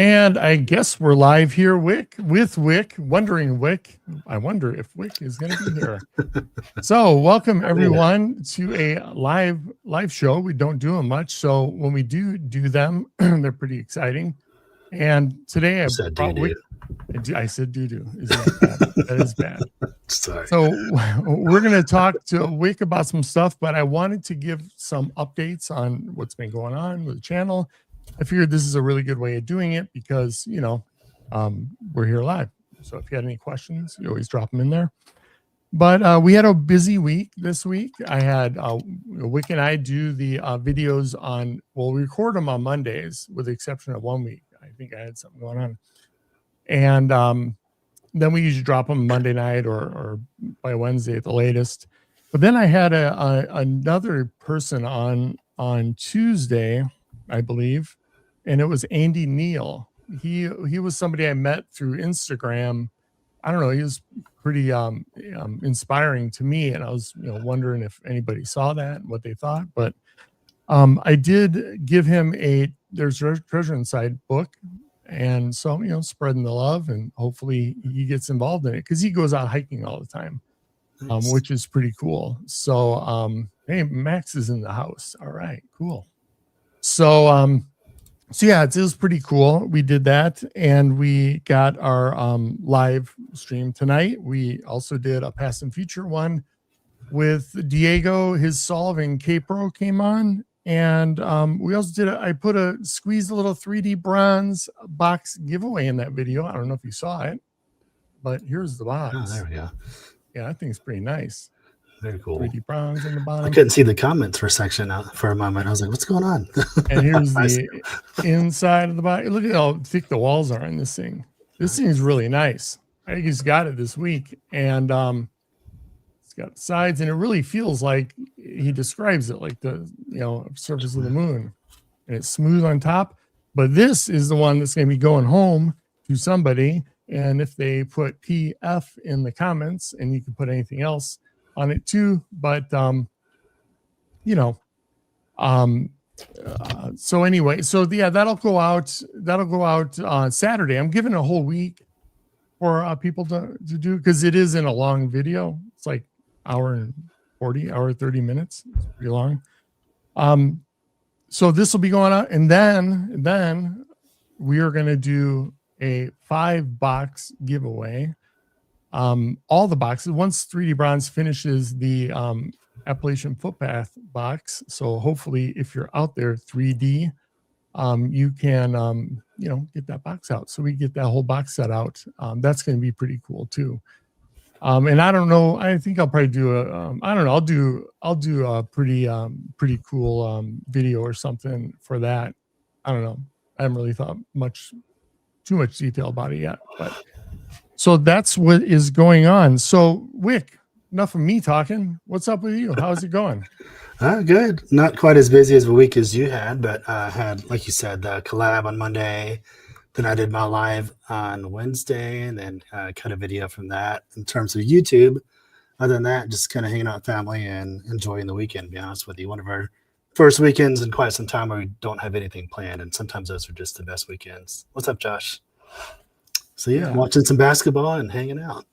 And I guess we're live here with Wick, wondering Wick. I wonder if Wick is going to be here. So welcome everyone to a live show. We don't do them much. So when we do them, they're pretty exciting. And today I brought Wick. I said doo-doo. Is that bad? That is bad. Sorry. So we're going to talk to Wick about some stuff, but I wanted to give some updates on what's been going on with the channel. I figured this is a really good way of doing it because, you know, we're here live. So if you had any questions, you always drop them in there. But we had a busy week this week. I had Wick and I do the videos on, well, we record them on Mondays with the exception of 1 week. I think I had something going on. And then we usually drop them Monday night or by Wednesday at the latest. But then I had another person on Tuesday, I believe, and it was Andy Neal. He was somebody I met through Instagram. I don't know. He was pretty inspiring to me, and I was wondering if anybody saw that and what they thought. But I did give him There's Treasure Inside book. And so, spreading the love, and hopefully he gets involved in it because he goes out hiking all the time, nice. Which is pretty cool. So, hey, Max is in the house. All right, cool. So yeah, it was pretty cool. We did that, and we got our live stream tonight. We also did a past and future one with Diego. His Solving K-Pro came on. And we also did I squeezed a little 3D bronze box giveaway in that video. I don't know if you saw it, but here's the box. Oh, there we go. Yeah, I think it's pretty nice. Very cool. 3D bronze in the bottom. I couldn't see the comments for a moment. I was like, what's going on? And here's the inside of the box. Look at how thick the walls are in this thing. This thing is really nice. I think he's got it this week. And it's got sides, and it really feels like he describes it like the surface of the moon, and it's smooth on top. But this is the one that's going to be going home to somebody, and if they put PF in the comments, and you can put anything else on it too. But so anyway, so yeah, that'll go out Saturday. I'm giving a whole week for people to do, because it is in a long video. It's like hour and 30 minutes. It's pretty long. So this will be going out, and then we are going to do a 5-box giveaway. All the boxes, once 3D Bronze finishes the Appalachian Footpath box. So hopefully if you're out there 3D, you can get that box out. So we get that whole box set out. That's going to be pretty cool too. And I don't know, I think I'll probably do I'll do a pretty cool video or something for that. I don't know. I haven't really thought too much detail about it yet, but so that's what is going on. So Wick, enough of me talking. What's up with you? How's it going? Good. Not quite as busy as a week as you had, but had, like you said, the collab on Monday. Then I did my live on Wednesday, and then cut a video from that. In terms of YouTube, other than that, just kind of hanging out with family and enjoying the weekend, to be honest with you. One of our first weekends in quite some time where we don't have anything planned, and sometimes those are just the best weekends. What's up, Josh? So yeah, watching some basketball and hanging out.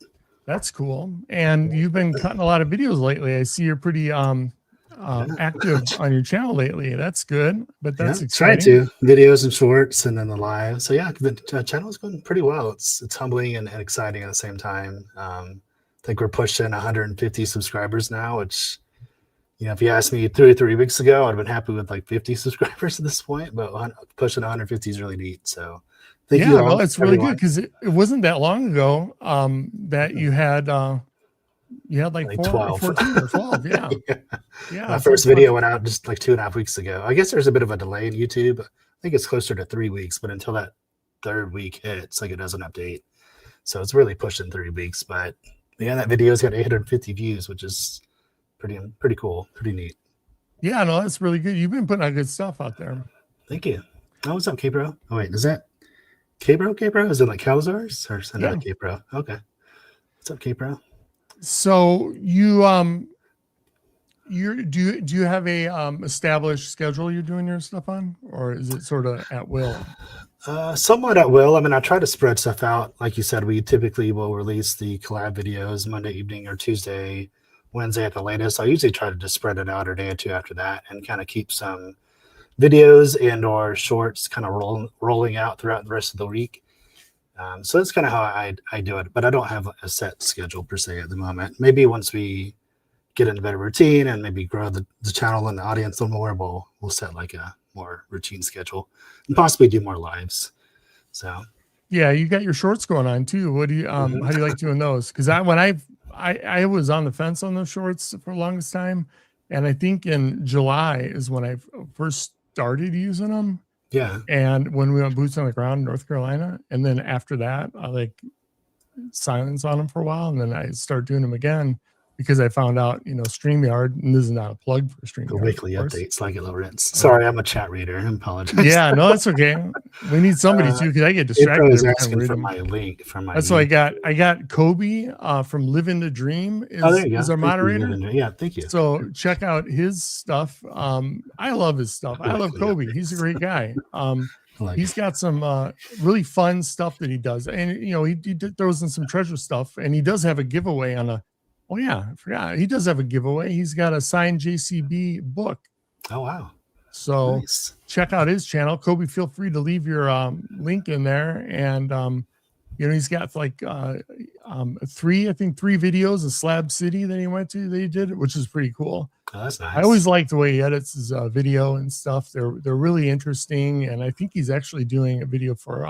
That's cool. And you've been cutting a lot of videos lately. I see you're pretty active on your channel lately. That's good, but that's exciting. Try to videos and shorts, and then the live. So yeah, the channel is going pretty well. It's humbling and exciting at the same time. I think we're pushing 150 subscribers now, which, if you asked me 3 weeks ago, I'd have been happy with like 50 subscribers at this point, but pushing 150 is really neat. So thank you all, well, it's really good, because it wasn't that long ago that you had like 12. 14 or 12. Yeah. My first video went out just like 2.5 weeks ago. I guess there's a bit of a delay in YouTube. I think it's closer to 3 weeks, but until that third week hits, like, it doesn't update. So it's really pushing 3 weeks. But yeah, that video's got 850 views, which is pretty cool, pretty neat. Yeah, no, that's really good. You've been putting out good stuff out there. Thank you. Oh, what's up, K-Bro? Oh wait, is that K-Bro? Is it like Calzars or another K-Bro? Okay. What's up, K-Bro? So you do you have a established schedule you're doing your stuff on, or is it sort of at will? Somewhat at will. I mean, I try to spread stuff out. Like you said, we typically will release the collab videos Monday evening or Tuesday, Wednesday at the latest. I usually try to just spread it out a day or two after that and kind of keep some videos and or shorts kind of rolling out throughout the rest of the week. So that's kind of how I do it. But I don't have a set schedule per se at the moment. Maybe once we get into a better routine and maybe grow the channel and the audience a little more, we'll set like a more routine schedule and possibly do more lives. So Yeah, you got your shorts going on too. What do you mhm. how do you like doing those? Because I was on the fence on those shorts for the longest time, and I think in July is when I first started using them. Yeah, And when we went boots on the ground in North Carolina, and then after that, I like silence on them for a while, and then I started doing them again because I found out, StreamYard, and this is not a plug for the StreamYard, of weekly course. updates like it Lawrence. Sorry, I'm a chat reader. I apologize. Yeah, no, that's okay. We need somebody Uh, to because I get April distracted is every time asking for reading them. my link for my That's what I YouTube. got. I got Kobe from Living the Dream Oh, there is you go. is our Thank you, moderator. Lavender. Yeah, thank you. So check out his stuff. I love his stuff. The I love weekly Kobe. He's a updates. great guy. I like He's it. got some really fun stuff that he does, and he throws in some treasure stuff, and he does have a giveaway on a. Oh yeah, I forgot. He does have a giveaway. He's got a signed JCB book. Oh wow, So nice. check out his channel. Kobe, feel free to leave your link in there, and he's got like three videos of Slab City that he went to that he did, which is pretty cool. Oh, that's I always nice. like the way he edits his video and stuff. They're really interesting, and I think he's actually doing a video for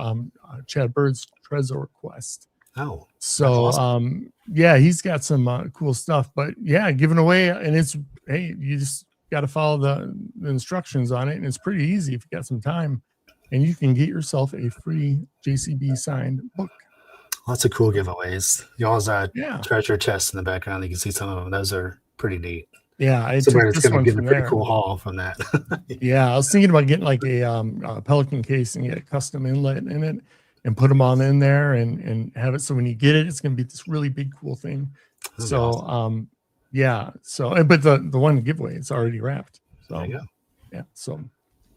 Chad Bird's Trezor Quest. Oh, that's So awesome. yeah, he's got some cool stuff. But yeah, giving away, and you just got to follow the instructions on it, and it's pretty easy if you got some time, and you can get yourself a free JCB signed book. Lots of cool giveaways. Y'all's Yeah, treasure chests in the background. You can see some of them. Those are pretty neat. yeah, I took Somebody's this going to one get a from pretty there. cool haul from that. Yeah, I was thinking about getting like a Pelican case and get a custom inlet in it and put them all in there and have it so when you get it, it's gonna be this really big cool thing. That'd be So awesome. yeah, so but the one giveaway it's already wrapped. There So you go. yeah, so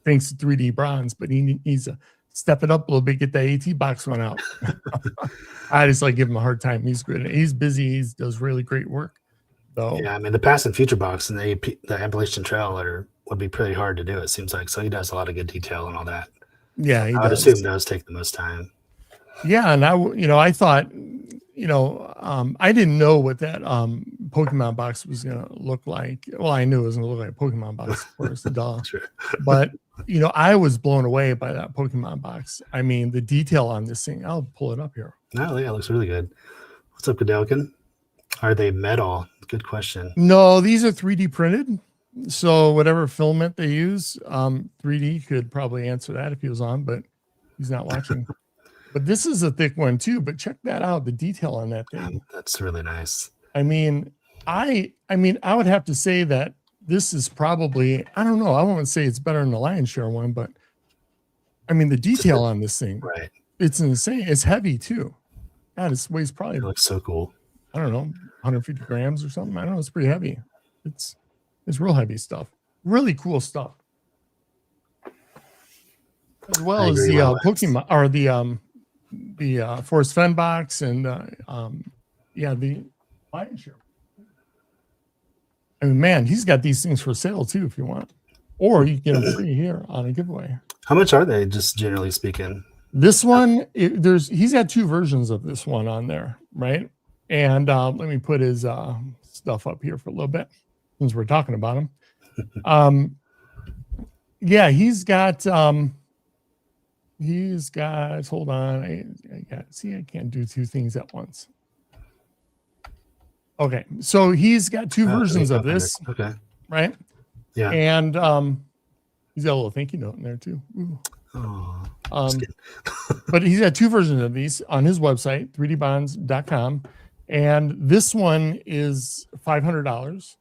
thanks to 3D Bronze, but he needs to step it up a little bit, get that AT box one out. I just like give him a hard time. He's good. He's busy. He does really great work. So Yeah, I mean the past and future box and the Appalachian Trail would be pretty hard to do. It seems like so he does a lot of good detail and all that. yeah, he I would assume does. those take the most time. Yeah, and I thought, I didn't know what that Pokemon box was gonna look like. Well, I knew it was gonna look like a Pokemon box, of course, duh. Sure. But I was blown away by that Pokemon box. I mean, the detail on this thing. I'll pull it up here. No, yeah, it looks really good. What's up, Godelkin? Are they metal? Good question. No, these are 3D printed. So whatever filament they use, 3D could probably answer that if he was on, but he's not watching. But this is a thick one too. But check that out, the detail on that thing. That's really nice. I mean, I would have to say that this is probably, I don't know, I won't say it's better than the Lion's Share one, but I mean the detail on this thing, Right. it's insane. It's heavy too. God, it weighs probably, It looks so cool. I don't know, 150 grams or something. I don't know, it's pretty heavy. It's real heavy stuff. Really cool stuff. As well as the Pokemon or the Forest Fenn box and the Lion's Share. I mean, man, he's got these things for sale too if you want, or you can get them free here on a giveaway. How much are they, just generally speaking? This one, he's got two versions of this one on there, right? And let me put his stuff up here for a little bit since we're talking about him. Yeah, he's got. Hold on, I can't do two things at once. Okay, so he's got two versions of this. Okay. Right? Yeah. And he's got a little thank you note in there too. Oh, but he's got two versions of these on his website, 3dbonds.com. And this one is $500.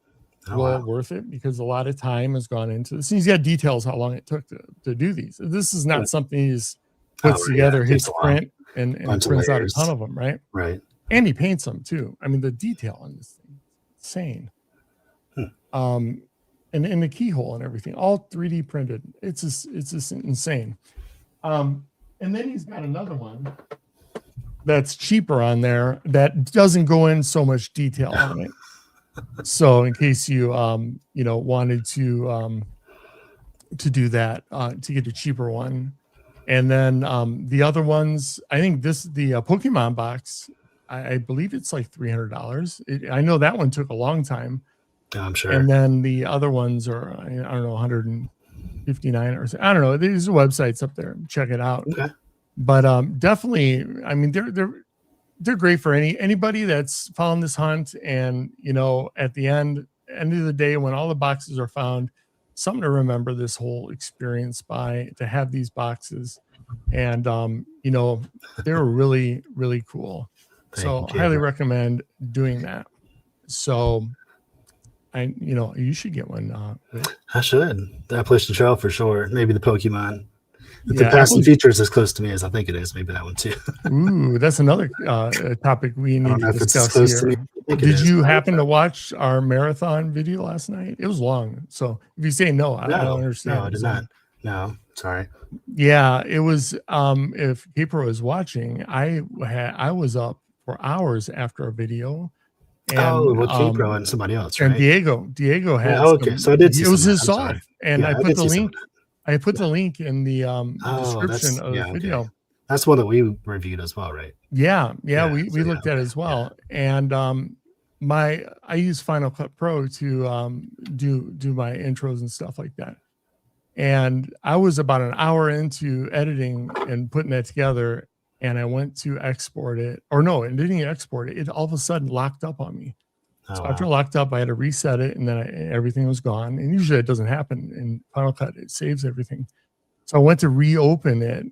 Well, worth it because a lot of time has gone into this. He's got details how long it took to do these. This is not something he's puts together, hits print, and prints out a ton of them, right? Right. And he paints them too. I mean, the detail on this thing is insane. And the keyhole and everything, all 3D printed. It's just insane. And then he's got another one that's cheaper on there that doesn't go in so much detail on it. So in case you wanted to do that, to get a cheaper one. And then the other ones, I think the Pokemon box, I believe it's like $300. I know that one took a long time. I'm sure. And then the other ones are, I don't know, 159 or I don't know. There's websites up there. Check it out. Okay. But definitely, I mean, they're great for anybody that's found this hunt. And at the end of the day, when all the boxes are found, something to remember this whole experience by, to have these boxes. And they were really, really cool. So highly recommend doing that. So you should get one. I should. The Appalachian Trail for sure. Maybe the Pokemon. If the Yeah, past and future is as close to me as I think it is, maybe that one too. Ooh, that's another topic we need to discuss here. Did you happen to watch our marathon video last night? It was long. So if you say no, I don't understand. No, I did not. No, sorry. Yeah, it was. If April is watching, I was up for hours after a video. And, Kipro and somebody else, right? And Diego had. Yeah, okay, so I did see it was some his solve, and I put the link. I put the link in the description of the video. Okay. That's one that we reviewed as well, right? Yeah, we looked at it as well. Yeah. And I use Final Cut Pro to do my intros and stuff like that. And I was about an hour into editing and putting that together, and I went to export it. Or no, it didn't even export it. It all of a sudden locked up on me. So after it locked up, I had to reset it, and then everything was gone. And usually it doesn't happen in Final Cut. It saves everything. So I went to reopen it,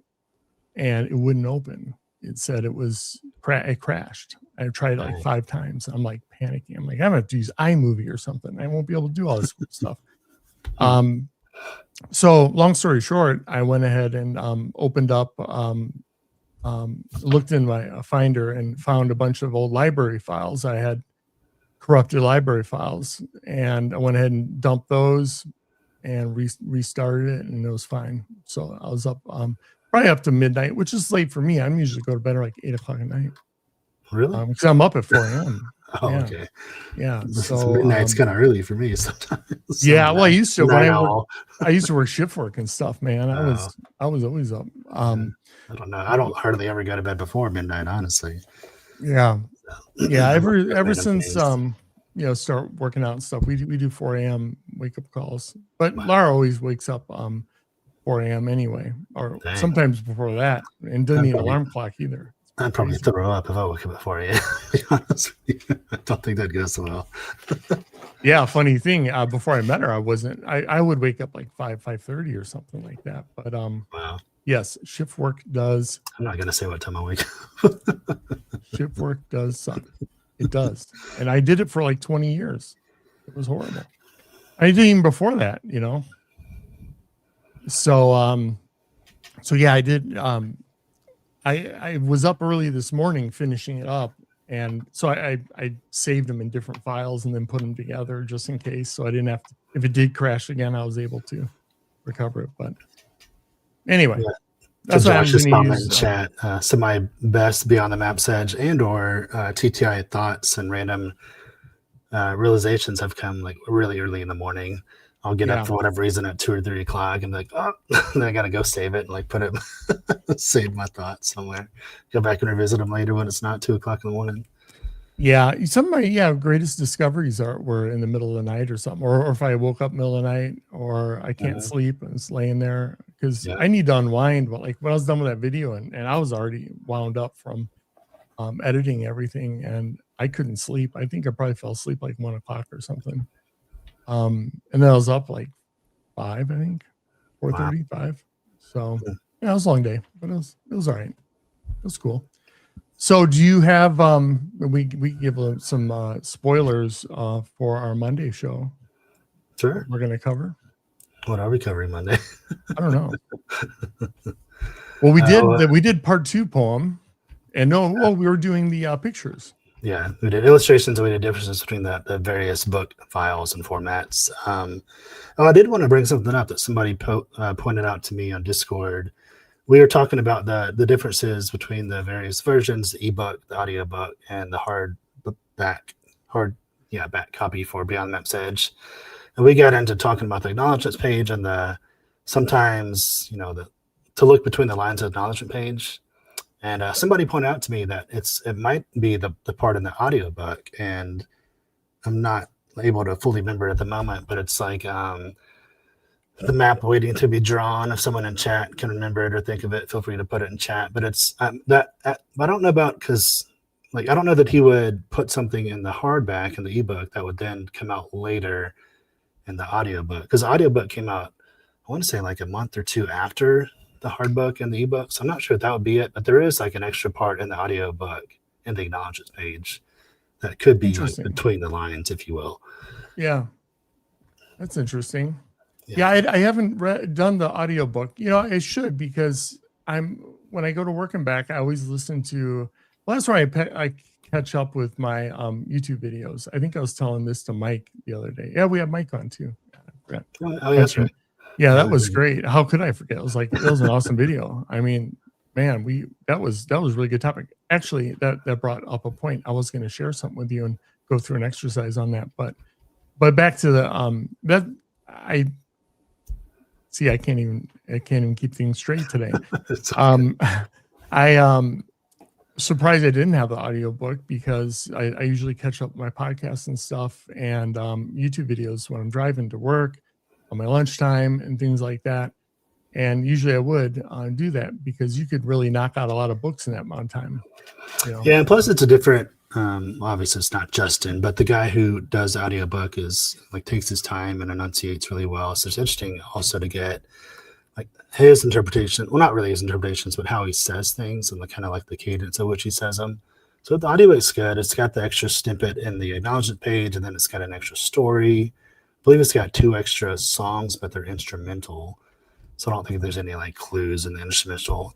and it wouldn't open. It said it crashed. I tried it like 5 times. I'm like panicking. I'm like, I'm going to use iMovie or something. I won't be able to do all this stuff. So long story short, I went ahead and opened up, looked in my Finder and found a bunch of old library files. I had corrupted library files, and I went ahead and dumped those and restarted it, and it was fine. So I was up probably up to midnight, which is late for me. I'm usually go to bed at like 8 o'clock at night. Really? Because I'm up at 4 a.m. Okay. Yeah. So midnight's kind of early for me sometimes. Yeah. Well, I used to I used to work shift work and stuff, man. I was always up. I don't know. I don't hardly ever go to bed before midnight, honestly. Yeah. Yeah. Ever since start working out and stuff, we do 4 a.m. wake up calls. But Lara always wakes up 4 a.m. anyway, or sometimes before that, and doesn't need an alarm clock either. I'd probably throw up if I woke up at 4 a.m. To be honest with you. I don't think that'd go so well. Yeah, funny thing. Before I met her, I wasn't. I would wake up like 5:30 or something like that. But wow. Yes, shift work does. I'm not gonna say what time I wake up. Shift work does suck. It does, and I did it for like 20 years. It was horrible. I did even before that, So, so yeah, I did. I was up early this morning finishing it up, and so I saved them in different files and then put them together just in case, so I didn't have to. If it did crash again, I was able to recover it. But anyway, that's what I'm going to use. Chat. So my best Beyond the Map's Edge and/or TTI thoughts and random realizations have come like really early in the morning. I'll get up for whatever reason at 2 or 3 o'clock and be like, oh, then I got to go save it and like put it, save my thoughts somewhere. Go back and revisit them later when it's not 2 o'clock in the morning. Yeah. Some of my greatest discoveries were in the middle of the night or something, or if I woke up middle of the night or I can't sleep and it's laying there because I need to unwind. But like when I was done with that video and I was already wound up from editing everything and I couldn't sleep. I think I probably fell asleep like 1 o'clock or something. And then I was up like 5, I think, 4:35. So yeah, it was a long day, but it was all right. It was cool. So do you have we give some spoilers for our Monday show? Sure. We're gonna cover. What are we covering Monday? I don't know. Well, we did part 2 poem, and we were doing the pictures. Yeah, we did illustrations and we did differences between the various book files and formats. I did want to bring something up that somebody pointed out to me on Discord we were talking about the differences between the various versions, the ebook, the audiobook, and the back back copy for Beyond the Map's Edge. And we got into talking about the acknowledgements page and the sometimes, to look between the lines of the acknowledgement page. And somebody pointed out to me that it might be the part in the audiobook, and I'm not able to fully remember at the moment, but it's like the map waiting to be drawn. If someone in chat can remember it or think of it, feel free to put it in chat. But it's I don't know about, because I don't know that he would put something in the hardback in the ebook that would then come out later in the audiobook, because the audiobook came out, I want to say like a month or two after the hard book and the ebook. So I'm not sure if that would be it, but there is like an extra part in the audiobook in the acknowledgements page that could be like between the lines, if you will. Yeah. That's interesting. Yeah, I haven't done the audiobook. I should, because when I go to work and back, I always listen to, well, that's where I catch up with my YouTube videos. I think I was telling this to Mike the other day. Yeah, we have Mike on too. Oh, that's right. Yeah, that was great. How could I forget? It was an awesome video. I mean, man, that was a really good topic. Actually, that brought up a point. I was going to share something with you and go through an exercise on that. But back to the I can't even keep things straight today. I surprised I didn't have the audiobook, because I usually catch up my podcasts and stuff and YouTube videos when I'm driving to work on my lunchtime and things like that. And usually I would do that, because you could really knock out a lot of books in that amount of time. Yeah, and plus it's a different, obviously it's not Justin, but the guy who does audiobook takes his time and enunciates really well. So it's interesting also to get like his interpretation, well, not really his interpretations, but how he says things and the kind of like the cadence at which he says them. So the audiobook's good. It's got the extra snippet in the acknowledgement page, and then it's got an extra story. I believe it's got 2 extra songs, but they're instrumental. So I don't think there's any like clues in the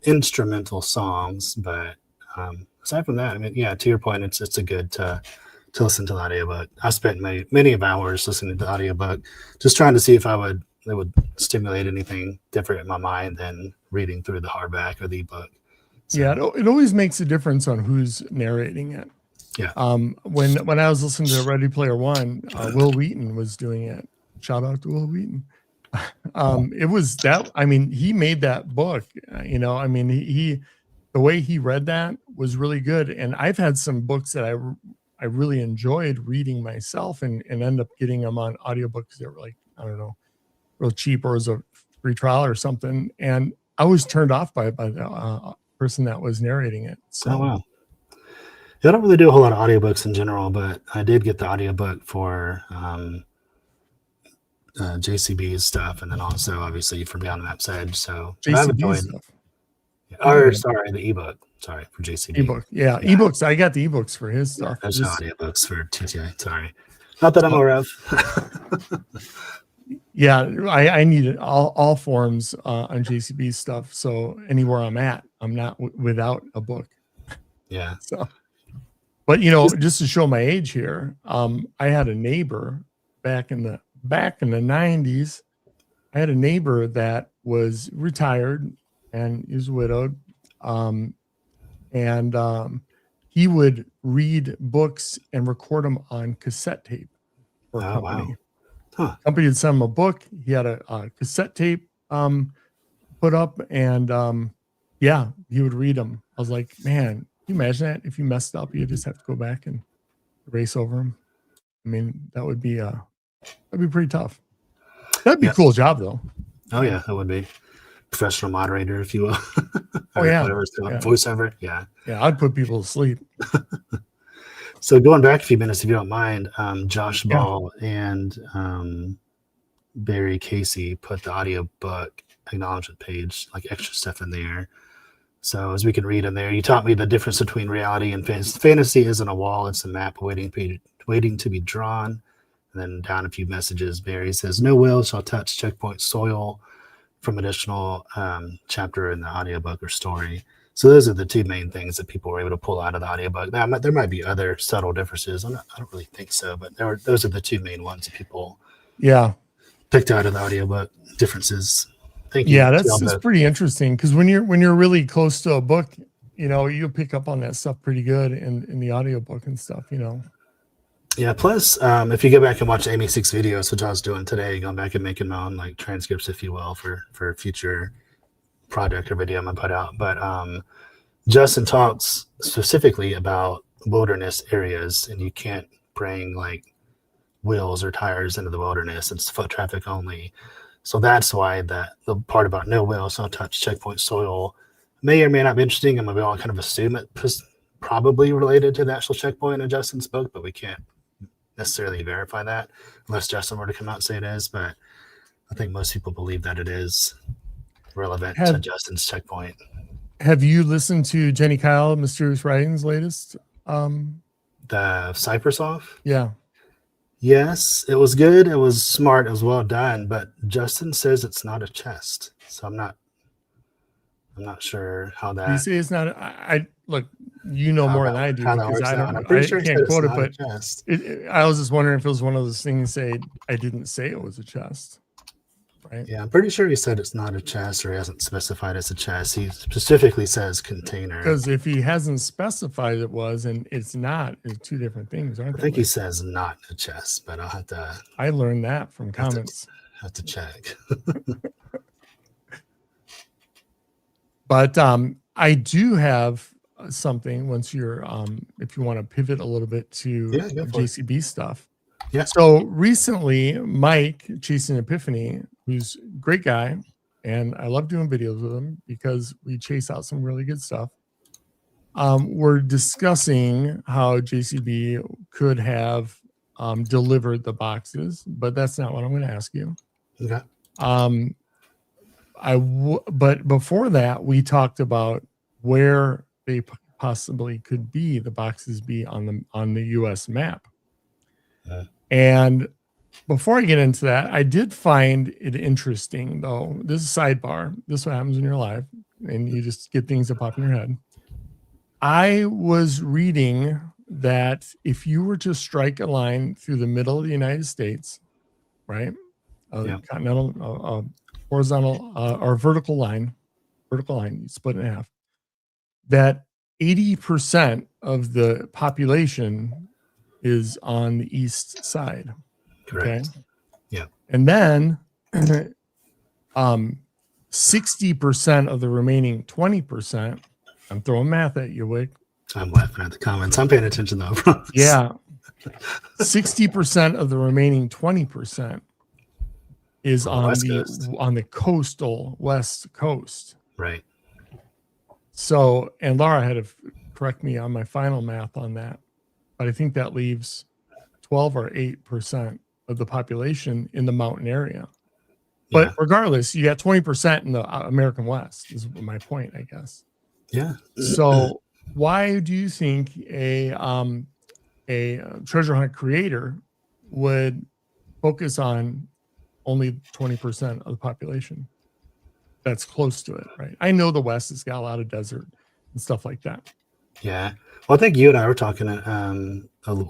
instrumental songs. But aside from that, I mean, yeah, to your point, it's a good to listen to the audiobook. I spent many hours listening to the audiobook, just trying to see if it would stimulate anything different in my mind than reading through the hardback or the ebook. So, yeah, it always makes a difference on who's narrating it. Yeah. When I was listening to Ready Player One, Will Wheaton was doing it. Shout out to Will Wheaton. It was that. I mean, he made that book. I mean, he the way he read that was really good. And I've had some books that I really enjoyed reading myself, and end up getting them on audiobook because they were like, I don't know, real cheap, or as a free trial or something. And I was turned off by the person that was narrating it. So. Oh, wow. I don't really do a whole lot of audiobooks in general, but I did get the audiobook for JCB's stuff, and then also obviously for Beyond the Map's Edge. So JCB's stuff. Sorry, the ebook. Sorry, for JCB. Ebook, yeah, ebooks. I got the ebooks for his stuff. There's no audiobooks for TTI. Sorry, not that I'm aware of. Yeah, I need all forms on JCB's stuff. So anywhere I'm at, I'm not without a book. Yeah. So. But just to show my age here, I had a neighbor back in the 90s. I had a neighbor that was retired and he was widowed, and he would read books and record them on cassette tape for a company. Wow. Huh. Company would send him a book. He had a cassette tape put up, and he would read them. I was like, man. Can you imagine that? If you messed up, you just have to go back and erase over them. I mean, that'd be pretty tough. That'd be a cool job, though. Oh yeah, that would be professional moderator, if you will. Oh yeah, whatever it's called. Voiceover. Yeah. Yeah, I'd put people to sleep. So going back a few minutes, if you don't mind, Josh Ball and Barry Casey put the audiobook acknowledgement page, like extra stuff in there. So as we can read in there, you taught me the difference between reality and fantasy. Fantasy isn't a wall; it's a map waiting to be drawn. And then down a few messages, Barry says, "No will shall touch checkpoint soil," from additional chapter in the audiobook or story. So those are the 2 main things that people were able to pull out of the audiobook. Now, there might be other subtle differences. I don't really think so, but those are the 2 main ones that people picked out of the audiobook differences. Thank you Yeah, to y'all that's both. pretty interesting because when you're really close to a book, you'll pick up on that stuff pretty good in the audiobook and stuff. Yeah. Plus, if you go back and watch Amy Six videos, which I was doing today, going back and making my own like transcripts, if you will, for future project or video I'm gonna put out. But Justin talks specifically about wilderness areas, and you can't bring like wheels or tires into the wilderness. It's foot traffic only. So that's why the part about no wheels, no touch, checkpoint soil may or may not be interesting. And we all kind of assume it's probably related to the actual checkpoint in Justin's book, but we can't necessarily verify that unless Justin were to come out and say it is. But I think most people believe that it is relevant to Justin's checkpoint. Have you listened to Jenny Kyle, Mysterious Writings' latest? The Cypress off? Yeah. Yes, it was good. It was smart. It was well done. But Justin says it's not a chest, so I'm not sure how that. You say it's not. I look. More than I do because I don't. I'm pretty sure I can't quote it, but chest. I was just wondering if it was one of those things. Say I didn't say it was a chest, right? Yeah, I'm pretty sure he said it's not a chest, or he hasn't specified it's a chest. He specifically says container. Because if he hasn't specified it was, and it's not, it's two different things, aren't they? I think he says not a chest, but I'll have to. I learned that from comments. Have to check. But I do have something once you're if you want to pivot a little bit to JCB stuff. Yeah. So recently, Mike Chasing Epiphany, who's a great guy, and I love doing videos with him because we chase out some really good stuff. We're discussing how JCB could have delivered the boxes, but that's not what I'm going to ask you. Okay. But before that, we talked about where they possibly could be, the boxes be on the U.S. map. And before I get into that, I did find it interesting, though. This is a sidebar. This is what happens when you're live, and you just get things that pop in your head. I was reading that if you were to strike a line through the middle of the United States, right, continental, horizontal or vertical line, you split it in half, that 80% of the population is on the east side. Correct. Okay. Yeah. And then 60% of the remaining 20%, I'm throwing math at you, Wick. I'm laughing at the comments. I'm paying attention though. Yeah. 60% of the remaining 20% is on the coastal West Coast. Right. So, and Laura had to correct me on my final math on that, but I think that leaves 12 or 8% of the population in the mountain area. But regardless, you got 20% in the American West is my point, I guess. Yeah. So why do you think a treasure hunt creator would focus on only 20% of the population that's close to it, right? I know the West has got a lot of desert and stuff like that. Yeah. Well, I think you and I were talking a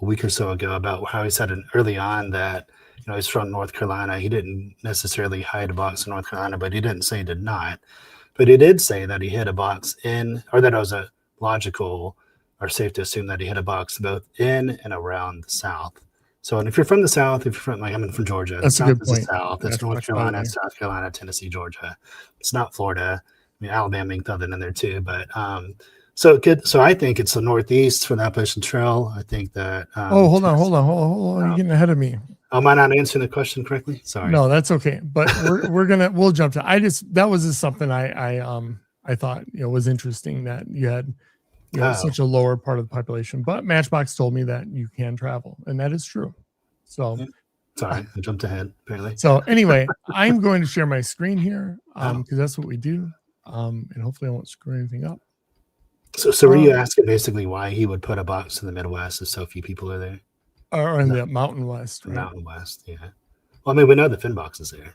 week or so ago about how he said early on that, he's from North Carolina. He didn't necessarily hide a box in North Carolina, but he didn't say he did not. But he did say that he hid a box or that it was a logical or safe to assume that he hid a box both in and around the South. So, and if you're from the South, if you're from, like, I'm from Georgia, that's South a good is point. the South. That's North Carolina, South Carolina, Tennessee, Georgia. It's not Florida. I mean, Alabama, you can throw that in there too. But so I think it's the Northeast for the Appalachian Trail. I think that. Hold on. You're getting ahead of me. Am I not answering the question correctly? Sorry. No, that's okay. But we'll jump to. That was just something I thought was interesting that you had such a lower part of the population. But Matchbox told me that you can travel, and that is true. So sorry, I jumped ahead apparently. So anyway, I'm going to share my screen here because that's what we do, and hopefully I won't screw anything up. So were you asking basically why he would put a box in the Midwest if so few people are there? Or in the Mountain West, right? Mountain West, yeah. Well, I mean, we know the Fenn box is there.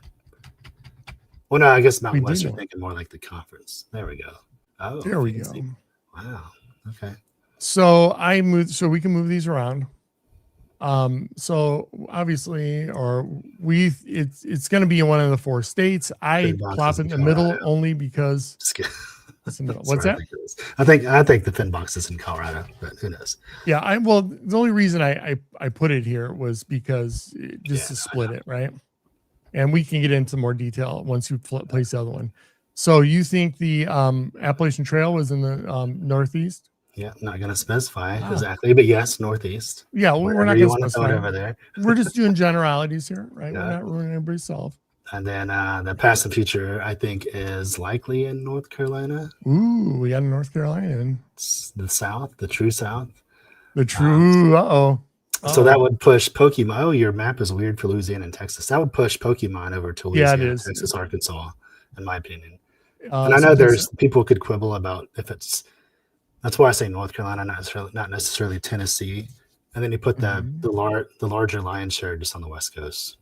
Well, no, I guess Mountain West, you're thinking more like the conference. There we go. Oh, there we go. Wow. Okay. So we can move these around. So obviously, it's going to be in one of the 4 states. I Fenn box plop is it in in the middle Colorado. only because Just kidding. it's in the middle. That's What's where I that? think it is. I think the Fenn box is in Colorado, but who knows? Yeah, well, the only reason I put it here was because just Yeah, to I split know. it, right? And we can get into more detail once you place the other one. So you think the Appalachian Trail was in the northeast? Yeah, not going to specify Ah, exactly, but yes, northeast. yeah, we're Wherever not you going to want to throw it specify. over there. We're just doing generalities here, right? We're Yeah. not ruining anybody's self. And then the past and future, I think, is likely in North Carolina. Ooh, we got in North Carolina and It's the South, the true South. the Um, true. so that Oh, would push Pokemon. Oh, your map is weird for Louisiana and Texas. That would push Pokemon over to yeah, it Louisiana, is. Texas, Arkansas, in my opinion. And I So know plus, there's people could quibble about if it's. That's why I say North Carolina, not necessarily Tennessee. And then you put mhm. the larger lion's share just on the West Coast.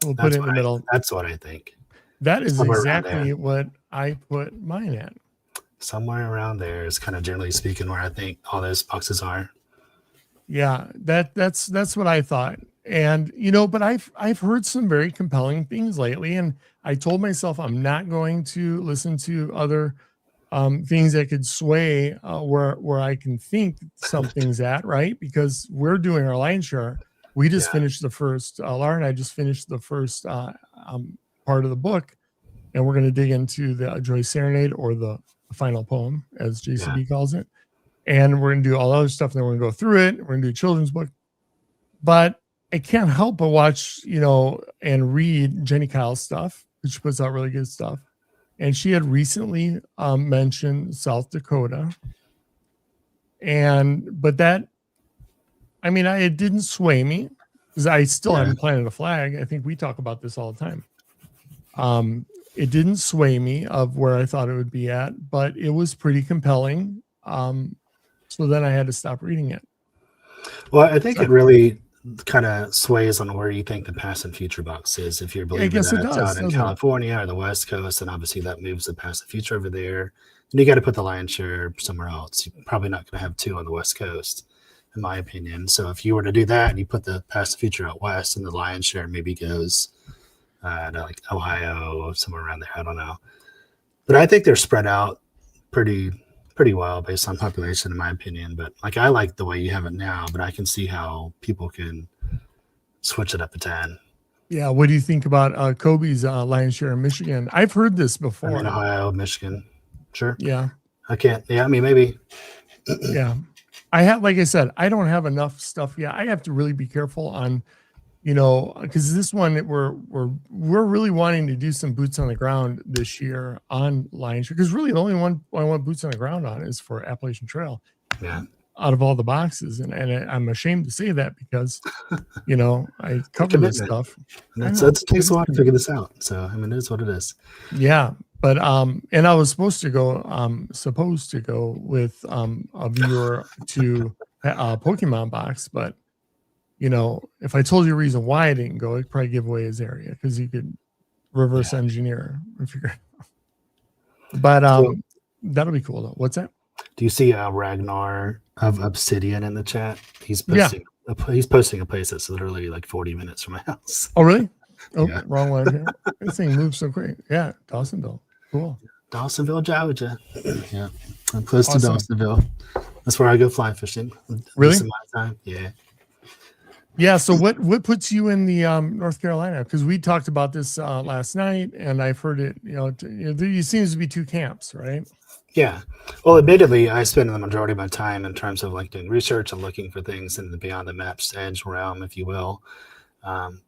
So we'll put it in the middle. That's what I think. That is Somewhere around exactly there. what I put mine at. Somewhere around there is kind of generally speaking where I think all those boxes are. Yeah, that's what I thought. And but I've heard some very compelling things lately, and I told myself I'm not going to listen to other things that could sway where I can think something's at, right? Because we're doing our line share. We just Yeah, finished the first. Laura and I just finished the first part of the book, and we're going to dig into the Joy Serenade, or the final poem, as yeah, JCB calls it. And we're going to do all other stuff. And then we're going to go through it. We're going to do a children's book. But I can't help but watch, and read Jenny Kyle's stuff, because she puts out really good stuff. And she had recently mentioned South Dakota. But that, it didn't sway me, because I still yeah. haven't planted a flag. I think we talk about this all the time. It didn't sway me of where I thought it would be at, but it was pretty compelling. So then I had to stop reading it. Well, I think So it really kind of sways on where you think the past and future box is. If you're I believing guess that it it's does, out in doesn't it? California or the West Coast, and obviously that moves the past and future over there. And you got to put the lion's share somewhere else. You're probably not going to have 2 on the West Coast, in my opinion. So if you were to do that and you put the past and future out west, and the lion's share maybe goes to like Ohio, somewhere around there, I don't know. But I think they're spread out pretty well based on population, in my opinion. But like I like the way you have it now, but I can see how people can switch it up a 10. Yeah. What do you think about Kobe's lion's share in Michigan? I've heard this I mean, before. Ohio, Michigan, sure. Yeah. I can't. Yeah, I mean, maybe. Yeah. Like I said, I don't have enough stuff yet. I have to really be careful on, because this one we're really wanting to do some boots on the ground this year on lion's share. Because really the only one I want boots on the ground on is for Appalachian Trail. Yeah. Out of all the boxes, and I'm ashamed to say that, because I cover this Commitment. stuff. It takes a while to figure this out. So I mean, it is what it is. Yeah, but and I was supposed to go with a viewer to a Pokemon box, but if I told you a reason why I didn't go, it'd probably give away his area, because you could reverse engineer if you're. But So, that'll be cool though. What's that? do you see Ragnar of Obsidian in the chat? He's Yeah. posting a place that's literally like 40 minutes from my house. Oh, really? Oh, Yeah. wrong one here. This thing moves so quick. Yeah, Dawsonville. Cool. Dawsonville, Georgia. Yeah, I'm close to Awesome. Dawsonville. That's where I go fly fishing. Really? This is my time. Yeah. Yeah. So what puts you in the North Carolina? Because we talked about this last night, and I've heard it. There seems to be 2 camps, right? Yeah. Well, admittedly, I spend the majority of my time in terms of like doing research and looking for things in the beyond the map's edge realm, if you will.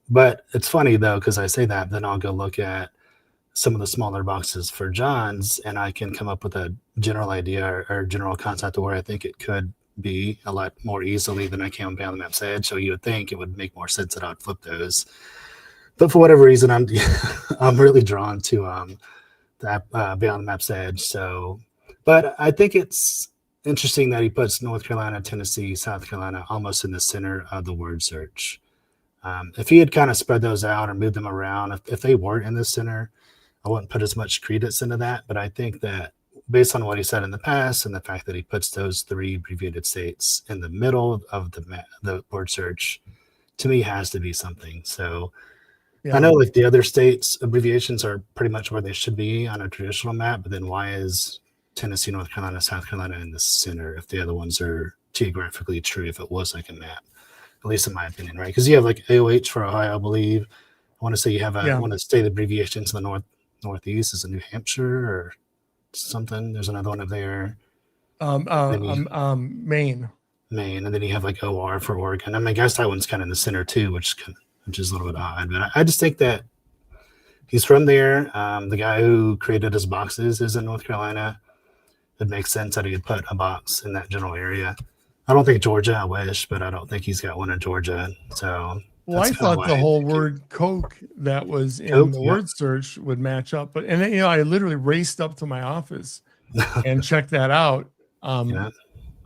But it's funny though, because I say that, then I'll go look at some of the smaller boxes for John's, and I can come up with a general idea or general concept of where I think it could be a lot more easily than I can beyond the map's edge. So you would think it would make more sense that I'd flip those. But for whatever reason, I'm I'm really drawn to that beyond the map's edge. So, but I think it's interesting that he puts North Carolina, Tennessee, South Carolina almost in the center of the word search. If he had kind of spread those out or moved them around, if they weren't in the center, I wouldn't put as much credence into that. But I think that based on what he said in the past and the fact that he puts those 3 abbreviated states in the middle of the word search, to me has to be something. So I know like the other states abbreviations are pretty much where they should be on a traditional map, but then why is Tennessee, North Carolina, South Carolina in the center if the other ones are geographically true if it was like a map, at least in my opinion, right? Because you have like AOH for Ohio, I believe. I want to say you have one of the state abbreviations in the northeast is in New Hampshire or something. There's another one up there. Maine. Maine, and then you have like OR for Oregon. I mean, I guess that one's kind of in the center too, which is a little bit odd. But I just think that he's from there. The guy who created his boxes is in North Carolina. It makes sense that he would put a box in that general area. I don't think Georgia, I wish, but I don't think he's got one in Georgia. So, well, I thought the whole word Coke that was in the word search would match up. But, and you know, I literally raced up to my office and checked that out. I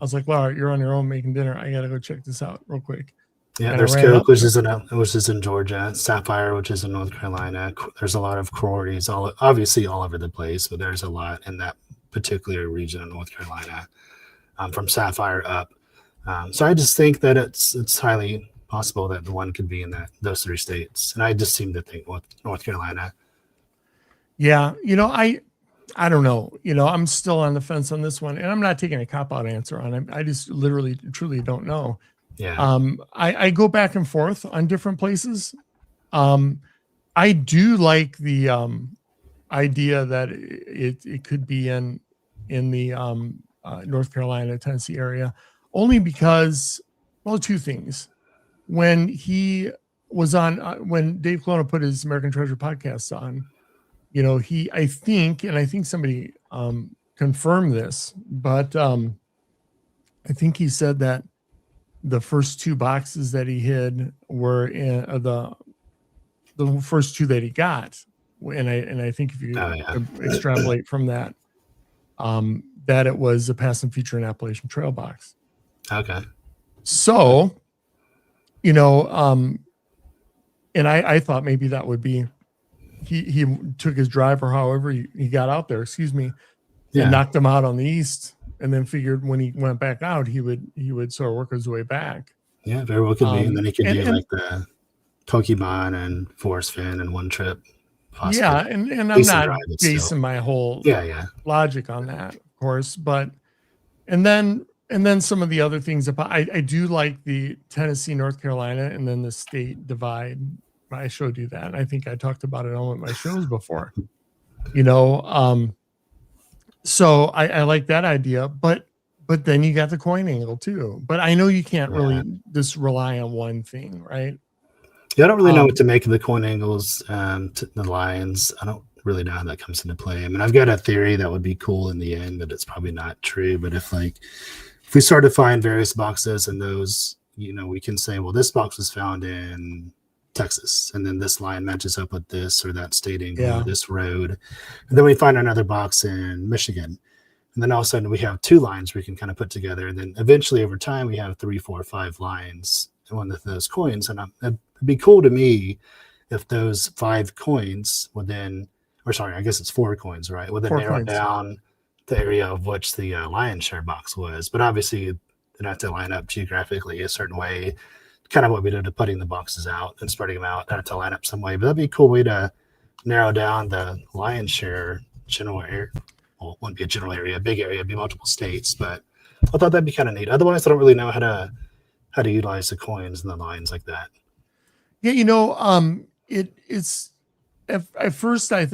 was like, wow, you're on your own making dinner. I got to go check this out real quick. Yeah, there's Coke, which is in Georgia, Sapphire, which is in North Carolina. There's a lot of quarries, obviously all over the place, but there's a lot in that particular region of North Carolina, from Sapphire up. So I just think that it's highly possible that the one could be in those 3 states, and I just seem to think North Carolina. Yeah, you know, I don't know. You know, I'm still on the fence on this one, and I'm not taking a cop-out answer on it. I just literally, truly don't know. Yeah. I go back and forth on different places. I do like the idea that it could be in the North Carolina, Tennessee area, only because, well, 2 things. When he was on, when Dave Colonna put his American Treasure podcast on, you know, I think somebody confirmed this, but I think he said that the first 2 boxes that he hid were in the first 2 that he got, and I think if you extrapolate from that, that it was a past and future and Appalachian Trail box. Okay. So, you know, and I thought maybe that would be he took his driver, however he got out there, and knocked him out on the east, and then figured when he went back out, he would sort of work his way back. Yeah, very well could be. And then he could do like the Pokemon and Forest Fenn in one trip. Possibly. Yeah, and I'm not basing my whole logic on that, of course, but and then some of the other things about I do like the Tennessee, North Carolina, and then the state divide. I showed you that. I think I talked about it on one of my shows before. You know, so I like that idea, but then you got the coin angle too. But I know you can't really just rely on one thing, right? Yeah, I don't really know what to make of the coin angles, to the lines. I don't really know how that comes into play. I mean, I've got a theory that would be cool in the end, but it's probably not true. But if we start to find various boxes and those, you know, we can say, well, this box was found in Texas, and then this line matches up with this or that state angle or this road. And then we find another box in Michigan. And then all of a sudden we have 2 lines we can kind of put together. And then eventually over time we have 3, 4, 5 lines in one of those coins. And it'd be cool to me if those 5 coins would then, or sorry, I guess it's 4 coins, right? Would then narrow down the area of which the lion's share box was. But obviously it'd have to line up geographically a certain way, kind of what we did to putting the boxes out and spreading them out. Have to line up some way. But that'd be a cool way to narrow down the lion's share general area. Well, it wouldn't be a general area, a big area, it'd be multiple states. But I thought that'd be kind of neat. Otherwise, I don't really know how to utilize the coins and the lines like that. Yeah, you know, it's at first so I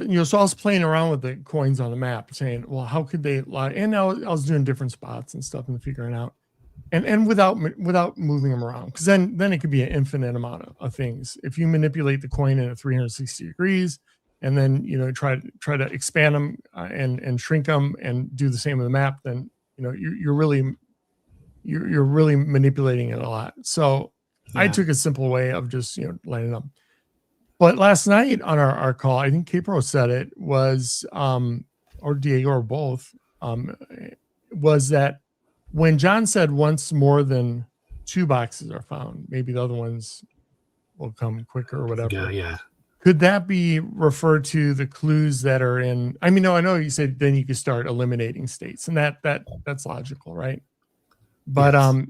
was playing around with the coins on the map, saying, well, how could they lie? And I was doing different spots and stuff and figuring out, and without moving them around, because then it could be an infinite amount of things. If you manipulate the coin in 360 degrees, and then try to expand them and shrink them and do the same with the map, then you're really manipulating it a lot. So I took a simple way of just lining up. But last night on our call, I think Capro said it was or Diego or both was that when John said once more than 2 boxes are found, maybe the other ones will come quicker or whatever. Yeah. Could that be referred to the clues that are in? I mean, no, I know you said then you could start eliminating states, and that's logical, right? But Yes.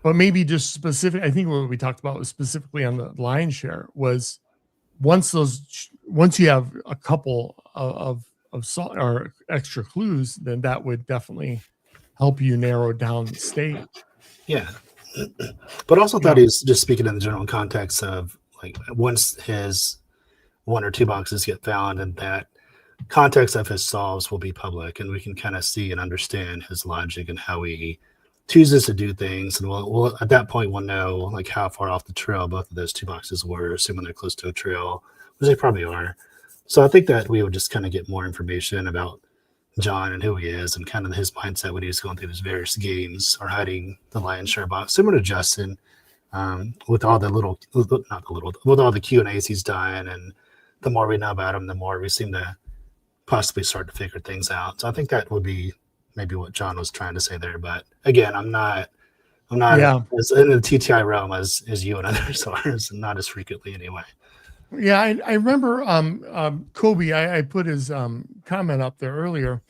but maybe just specific. I think what we talked about was specifically on the lion share was once you have a couple of or extra clues, then that would definitely help you narrow down the state. Yeah. But also thought Yeah. he was just speaking in the general context of like once his one or two boxes get found and that context of his solves will be public and we can kind of see and understand his logic and how he chooses to do things. And we'll at that point we'll know like how far off the trail both of those two boxes were, assuming they're close to a trail, which they probably are. So I think that we would just kind of get more information about John and who he is and kind of his mindset when he was going through his various games or hiding the lion's share box, similar to Justin, with all the little, not the little, with all the Q&As he's done. And the more we know about him, the more we seem to possibly start to figure things out. So I think that would be maybe what John was trying to say there. But again, I'm not Yeah. as in the TTI realm as you and others are, and not as frequently anyway. Yeah, I remember Kobe, I put his comment up there earlier.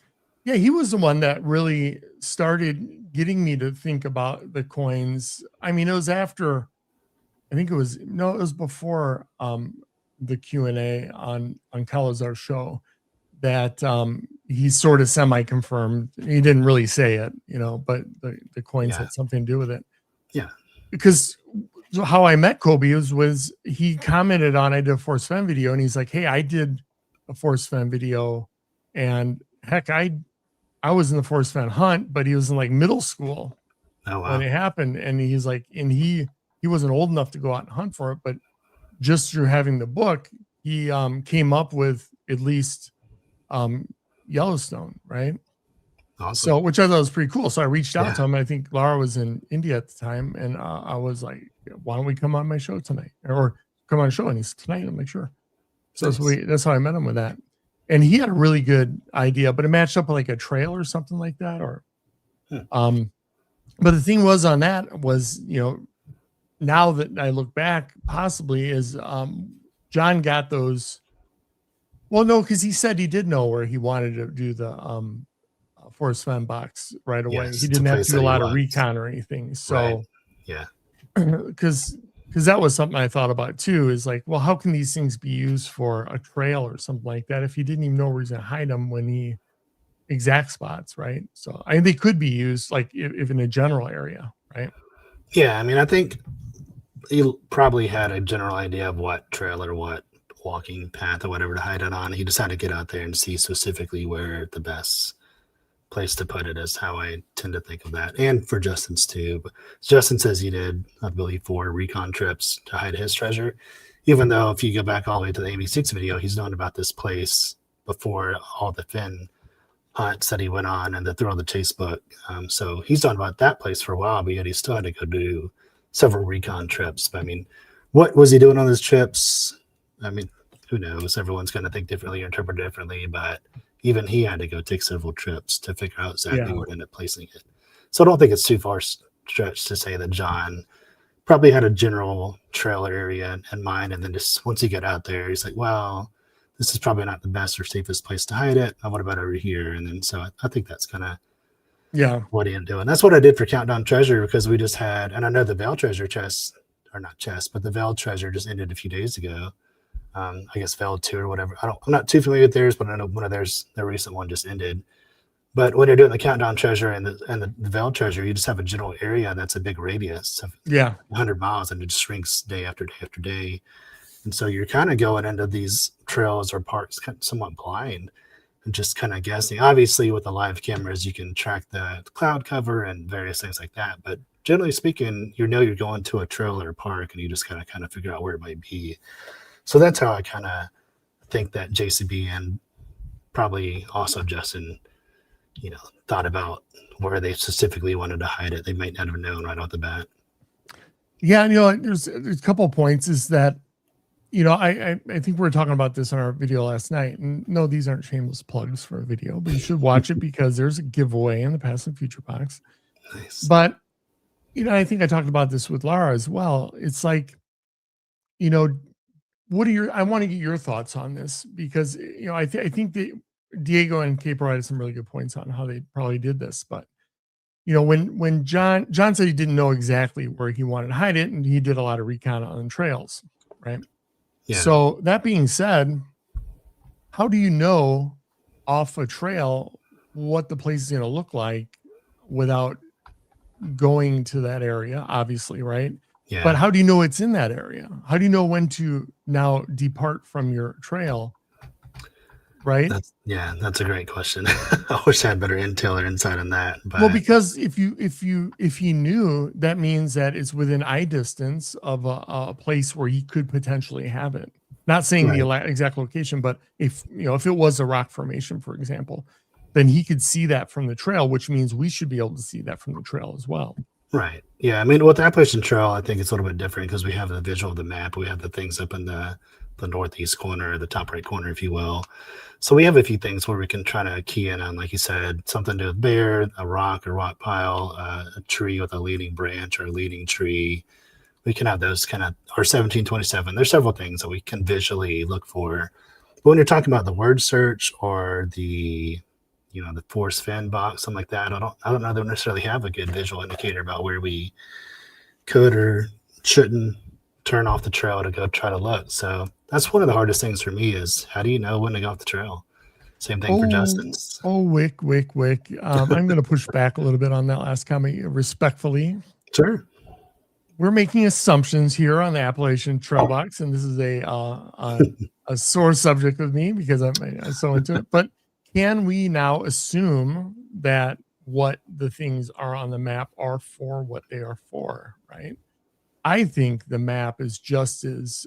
Yeah, he was the one that really started getting me to think about the coins. I mean, it was after I think it was no, it was before the Q&A on Calazar's show that he sort of semi-confirmed. He didn't really say it, but the coins Yeah. had something to do with it. Yeah. Because how I met Kobe was he commented on I did a Force Fenn video and he's like, hey, I did a Force Fenn video and heck, I was in the Force Fenn hunt, but he was in like middle school Oh when wow. it happened. And he's like, and he wasn't old enough to go out and hunt for it, but just through having the book, he came up with at least Yellowstone, right? Awesome. So, which I thought was pretty cool. So I reached out Yeah. to him. I think Laura was in India at the time, and I was like, "Why don't we come on my show tonight, or come on a show?" And he's tonight. I'm like, "Sure." So Nice. that's how I met him with that. And he had a really good idea, but it matched up with like a trail or something like that. Or, Hmm. but the thing was on that was, now that I look back, possibly is John got those. Well, no, because he said he did know where he wanted to do the Forrest Fenn box right away. He Yes, it's a didn't have to place do that a he lot of was. recon or anything. Right. So, Yeah. because that was something I thought about too. Is like, well, how can these things be used for a trail or something like that if he didn't even know where he's going to hide them when he exact spots, right? So, I mean, they could be used like if in a general area, right? Yeah. I mean, I think he probably had a general idea of what trail or what walking path or whatever to hide it on. He just had to get out there and see specifically where the best place to put it is how I tend to think of that. And for Justin's too. But Justin says he did, I believe, 4 recon trips to hide his treasure. Even though if you go back all the way to the 86 video, he's known about this place before all the Fenn hunts that he went on and the Thrill of the Chase book. So he's known about that place for a while, but yet he still had to go do several recon trips. But I mean, what was he doing on those trips? I mean, who knows? Everyone's going to think differently or interpret differently, but even he had to go take several trips to figure out exactly Yeah, where to end up placing it. So I don't think it's too far stretched to say that John probably had a general trail area in mind, and then just once he got out there, he's like, well, this is probably not the best or safest place to hide it. What about over here? And then so I think that's kind of yeah, what he ended doing. That's what I did for Countdown Treasure because we just had, and I know the Veil Treasure chest, or not chest, but the Veil Treasure just ended a few days ago. I guess Veil 2 or whatever. I'm not too familiar with theirs, but I know one of theirs, their recent one just ended. But when you're doing the Countdown Treasure and the Veil Treasure, you just have a general area that's a big radius of yeah, 100 miles, and it just shrinks day after day after day. And so you're kind of going into these trails or parks somewhat blind and just kind of guessing. Obviously, with the live cameras, you can track the cloud cover and various things like that. But generally speaking, you're going to a trail or a park, and you just kind of figure out where it might be. So that's how I kind of think that JCB and probably also Justin, thought about where they specifically wanted to hide it. They might not have known right off the bat. yeah. And, there's a couple of points is that I think we were talking about this in our video last night. And no, these aren't shameless plugs for a video, but you should watch it because there's a giveaway in the Past and Future box. Nice. But I think I talked about this with Lara as well. It's like, you know, I want to get your thoughts on this because, I think that Diego and Kay provided some really good points on how they probably did this, but when John said he didn't know exactly where he wanted to hide it, and he did a lot of recon on trails, right? Yeah. So that being said, how do you know off a trail what the place is going to look like without going to that area? Obviously, right? Yeah. But how do you know it's in that area? How do you know when to now depart from your trail? Right? That's a great question. I wish I had better intel or insight on that. But Well, because if he knew, that means that it's within eye distance of a place where he could potentially have it. Not saying the right, exact location, but if it was a rock formation, for example, then he could see that from the trail, which means we should be able to see that from the trail as well. right. Yeah. I mean, with the Appalachian Trail, I think it's a little bit different because we have the visual of the map. We have the things up in the northeast corner, the top right corner, if you will. So we have a few things where we can try to key in on, like you said, something to do with bear, a rock pile, a tree with a leading branch or a leading tree. We can have those kind of, or 1727. There's several things that we can visually look for. But when you're talking about the word search or the force Fenn box, something like that, I don't know that we necessarily have a good visual indicator about where we could or shouldn't turn off the trail to go try to look. So that's one of the hardest things for me is how do you know when to go off the trail? Same thing for Justin's. Wick. I'm going to push back a little bit on that last comment respectfully. Sure. We're making assumptions here on the Appalachian Trail Box, and this is a sore subject with me because I'm so into it. But can we now assume that what the things are on the map are for what they are for, right? I think the map is just as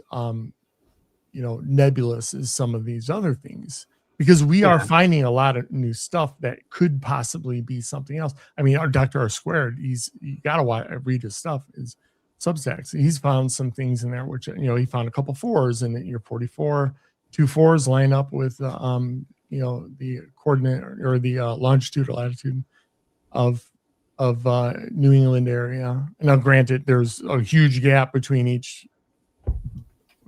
nebulous as some of these other things because we are finding a lot of new stuff that could possibly be something else. I mean, our Dr. R Squared, you gotta read his stuff, his Substacks. He's found some things in there, which, he found a couple fours in your 44, 2 4s line up with, the coordinate or the longitude or latitude of New England area. Now, granted, there's a huge gap between each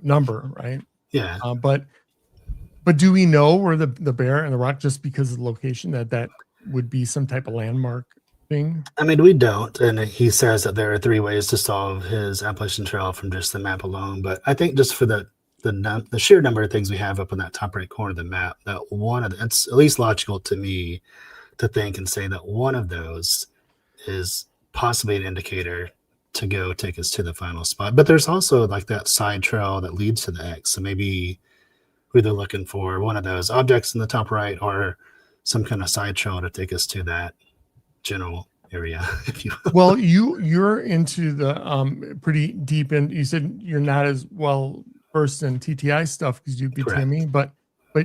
number, right? Yeah. But do we know where the bear and the rock, just because of the location, that would be some type of landmark thing? I mean, we don't. And he says that there are 3 ways to solve his Appalachian Trail from just the map alone. But I think just for the sheer number of things we have up in that top right corner of the map, that it's at least logical to me to think and say that one of those is possibly an indicator to go take us to the final spot. But there's also like that side trail that leads to the X. So maybe we're either looking for one of those objects in the top right or some kind of side trail to take us to that general area, if you will. Well, you're into the pretty deep in. You said you're not as well versed in TTI stuff because you beat me, but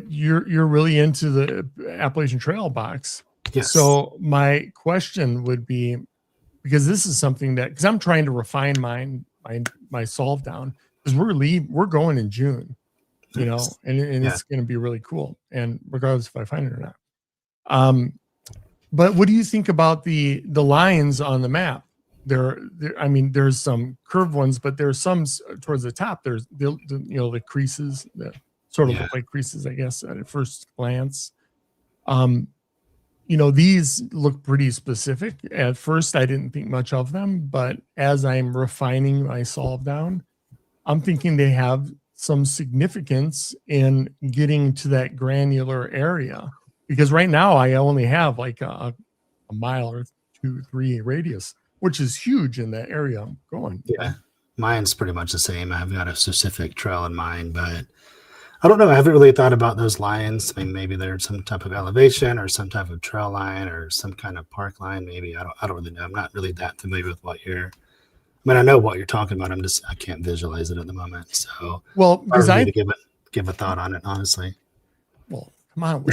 you're really into the Appalachian Trail box. Yes. So my question would be, because this is something that, because I'm trying to refine my solve down, because we're going in June, and it's going to be really cool, and regardless if I find it or not. But what do you think about the lines on the map? I mean, there's some curved ones, but there's some towards the top. There's the creases that sort of look like creases, I guess, at first glance. These look pretty specific. At first, I didn't think much of them, but as I'm refining my solve down, I'm thinking they have some significance in getting to that granular area. Because right now I only have like a mile or 2-3 radius, which is huge in that area I'm going. Yeah, mine's pretty much the same. I've got a specific trail in mind, but I don't know. I haven't really thought about those lines. I mean, maybe there's some type of elevation or some type of trail line or some kind of park line. Maybe I don't really know. I'm not really that familiar with what I mean, I know what you're talking about. I can't visualize it at the moment. So, well, because I give a thought on it, honestly. Well, come on,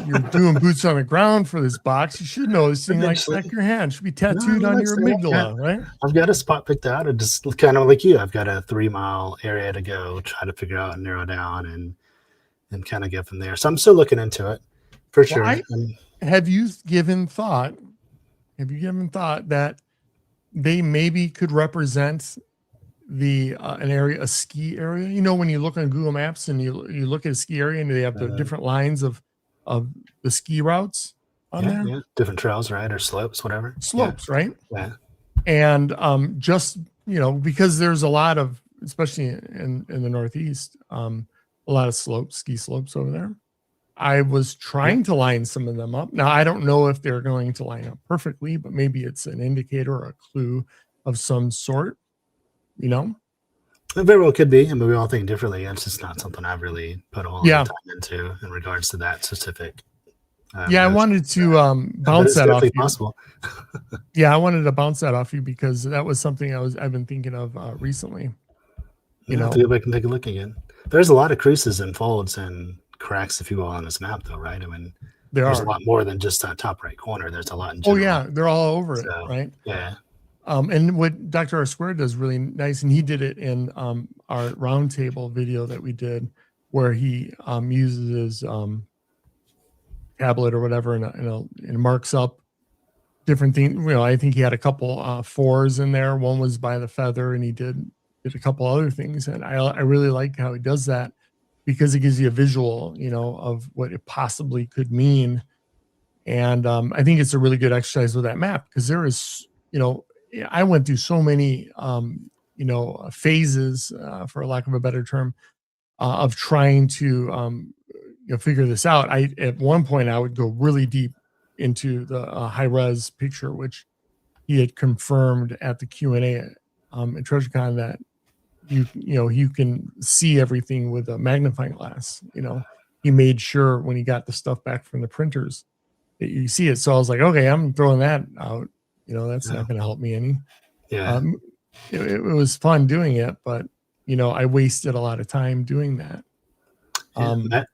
you're doing boots on the ground for this box. You should know this thing like back your hand. It should be tattooed on your amygdala, right? I've got a spot picked out, and just kind of like you, I've got a 3-mile area to go, try to figure out and narrow down, and kind of get from there. So I'm still looking into it for sure. Have you given thought that they maybe could represent an area, a ski area. You know, when you look on Google Maps and you look at a ski area and they have the different lines of the ski routes on there. Yeah, different trails, right, or slopes, whatever. Slopes, right? Yeah. And just because there's a lot of, especially in the Northeast, a lot of ski slopes over there. I was trying to line some of them up. Now, I don't know if they're going to line up perfectly, but maybe it's an indicator or a clue of some sort, It very well could be. I mean, we all think differently. It's just not something I've really put a whole lot of time into in regards to that specific. I wanted to bounce that off you. Possible. I wanted to bounce that off you because that was something I've been thinking of recently. Have to go back and take a look again. There's a lot of creases and folds and cracks, if you will, on this map, though, right? I mean, there's a lot more than just that top right corner. There's a lot in general. Oh yeah, they're all over it, right? Yeah. And what Dr. R Squared does really nice, and he did it in our roundtable video that we did, where he uses his tablet or whatever and marks up different things. I think he had a couple 4s in there. One was by the feather, and he did a couple other things, and I really like how he does that because it gives you a visual, of what it possibly could mean. And I think it's a really good exercise with that map because there is, I went through so many, phases, for lack of a better term, of trying to, figure this out. At one point I would go really deep into the high res picture, which he had confirmed at the Q&A at TreasureCon that you can see everything with a magnifying glass. He made sure when he got the stuff back from the printers that you see it. So I was like, okay, I'm throwing that out. That's not going to help me any. Yeah. It was fun doing it, but I wasted a lot of time doing that.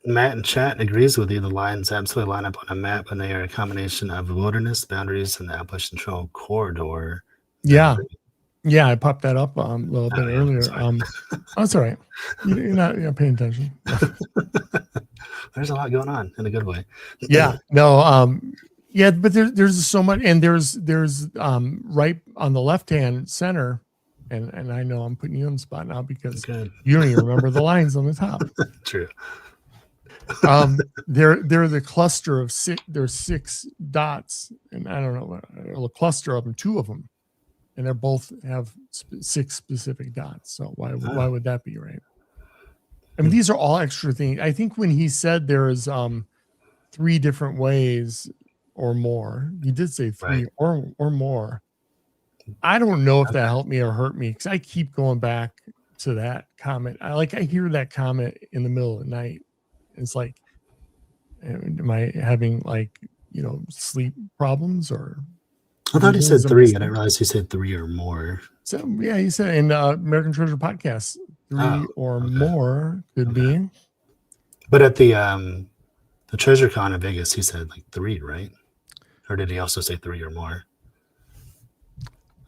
Matt in chat agrees with you. The lines absolutely line up on a map, and they are a combination of wilderness boundaries and the Appalachian Trail corridor. Yeah, I popped that up a little bit earlier. That's all right. You're not paying attention. There's a lot going on in a good way. Yeah. No. Yeah, but there's so much, and there's right on the left hand center. And I know I'm putting you on the spot now because you don't even remember the lines on the top. True. They're the cluster of six. There's 6 dots, and I don't know a cluster of them, 2 of them, and they both have 6 specific dots. So why would that be, right? I mean, these are all extra things. I think when he said there is 3 different ways or more, he did say 3 or more. I don't know if that helped me or hurt me because I keep going back to that comment. I hear that comment in the middle of the night. It's like, am I having sleep problems or? I thought he said 3. I didn't realize he said 3 or more. So yeah, he said in American Treasure podcast, 3 or more could be. But at the TreasureCon in Vegas, he said 3, right? Or did he also say 3 or more?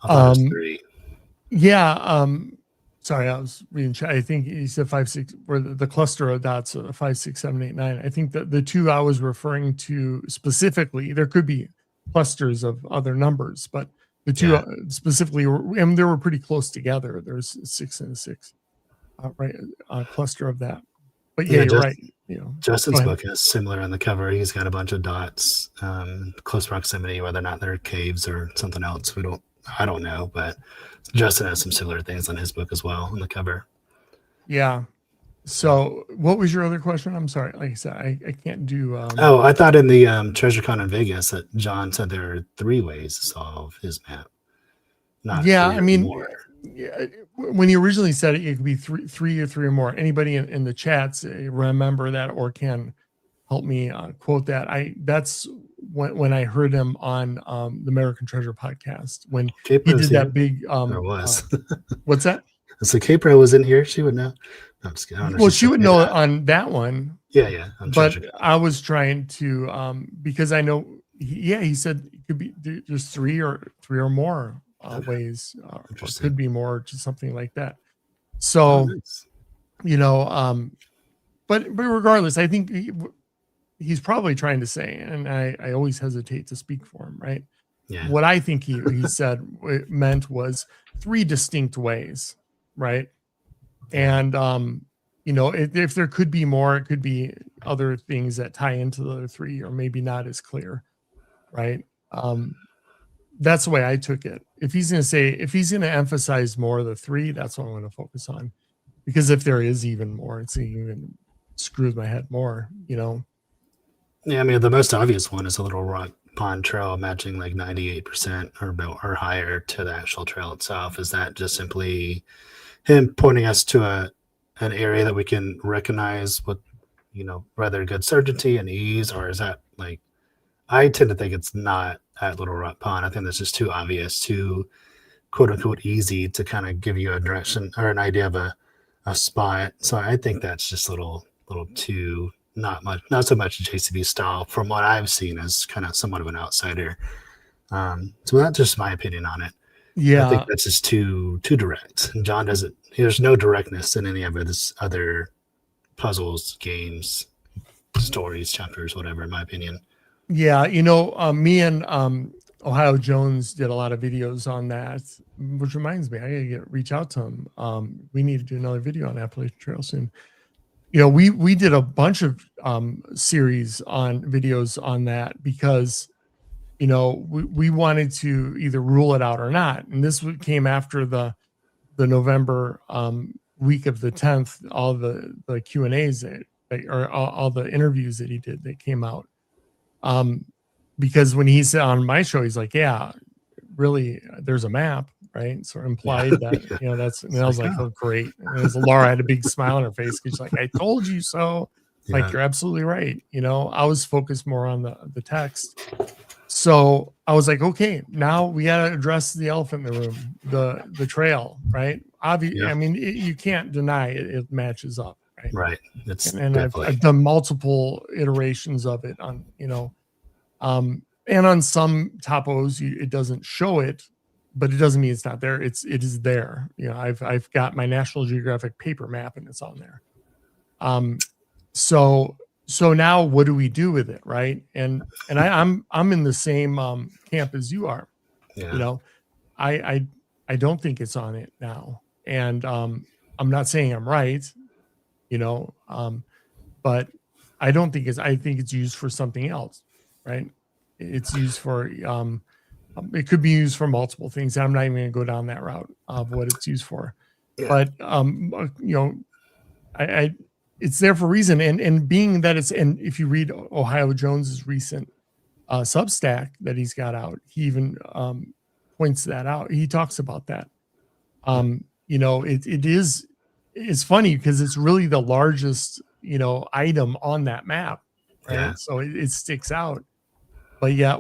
I thought it was 3. Yeah. Sorry, I was reading chat. I think he said 5, 6, where the cluster of dots, 5, 6, 7, 8, 9. I think that the 2 I was referring to specifically, there could be clusters of other numbers, but the 2 specifically, and they were pretty close together. There's 6 and a 6, right? A cluster of that. But yeah, you're right. Justin's book is similar on the cover. He's got a bunch of dots, close proximity, whether or not they're caves or something else. I don't know, but Justin has some similar things on his book as well on the cover. Yeah. So what was your other question? I'm sorry. Like I said, I can't do. I thought in the TreasureCon in Vegas that John said there are 3 ways to solve his map. I mean, when he originally said it could be 3 or 3 or more. Anybody in the chats remember that or can help me quote that? That's when I heard him on the American Treasure podcast when he did that big. There was. What's that? So K-Pro was in here. She would know. I'm just kidding. Well, she would know on that one. Yeah. But I was trying to because I know. He said it could be there's 3 or more ways, or could be more, just something like that. So, but regardless, I think he's probably trying to say, and I always hesitate to speak for him, right? Yeah. What I think he said it meant was 3 distinct ways, right? And if there could be more, it could be other things that tie into the other three, or maybe not as clear, right? That's the way I took it. If he's going to emphasize more of the three, that's what I'm going to focus on. Because if there is even more, it's even screws my head more, Yeah, I mean, the most obvious one is a Little Rock Pond Trail matching like 98% or higher to the actual trail itself. Is that just simply him pointing us to an area that we can recognize with, rather good certainty and ease, or is that like, I tend to think it's not at Little Rock Pond. I think that's just too obvious, too quote unquote easy to kind of give you a direction or an idea of a spot. So I think that's just a little too not so much JCB style from what I've seen as kind of somewhat of an outsider. So that's just my opinion on it. I think Yeah. that's just too direct. And John doesn't. There's no directness in any of his other puzzles, games, stories, chapters, whatever. In my opinion. Yeah. Me and Ohio Jones did a lot of videos on that, which reminds me, I gotta reach out to him. We need to do another video on Appalachian Trail soon. We did a bunch of series on videos on that because we wanted to either rule it out or not. And this came after the November week of the 10th, all the Q&As or all the interviews that he did that came out. Because when he said on my show, he's like, yeah, really, there's a map, right? So implied that, that's, and I was like, oh, great. And as Laura had a big smile on her face, because she's like, I told you so. Like, you're absolutely right. I was focused more on the text. So I was like, okay, now we got to address the elephant in the room, the trail, right? Obviously, I mean, you can't deny it matches up, right? Right. It's and I've done multiple iterations of it on, and on some topos it doesn't show it, but it doesn't mean it's not there. It is there. I've got my National Geographic paper map and it's on there. So now what do we do with it, right? And I'm in the same camp as you are. Yeah. I don't think it's on it now, and I'm not saying I'm right, but I don't think I think it's used for something else, right? It's used for it could be used for multiple things. I'm not even going to go down that route of what it's used for, but I it's there for a reason, and being that and if you read Ohio Jones's recent Substack that he's got out, he even points that out. He talks about that. It's funny because it's really the largest item on that map, right? Yeah. So it sticks out. But yeah,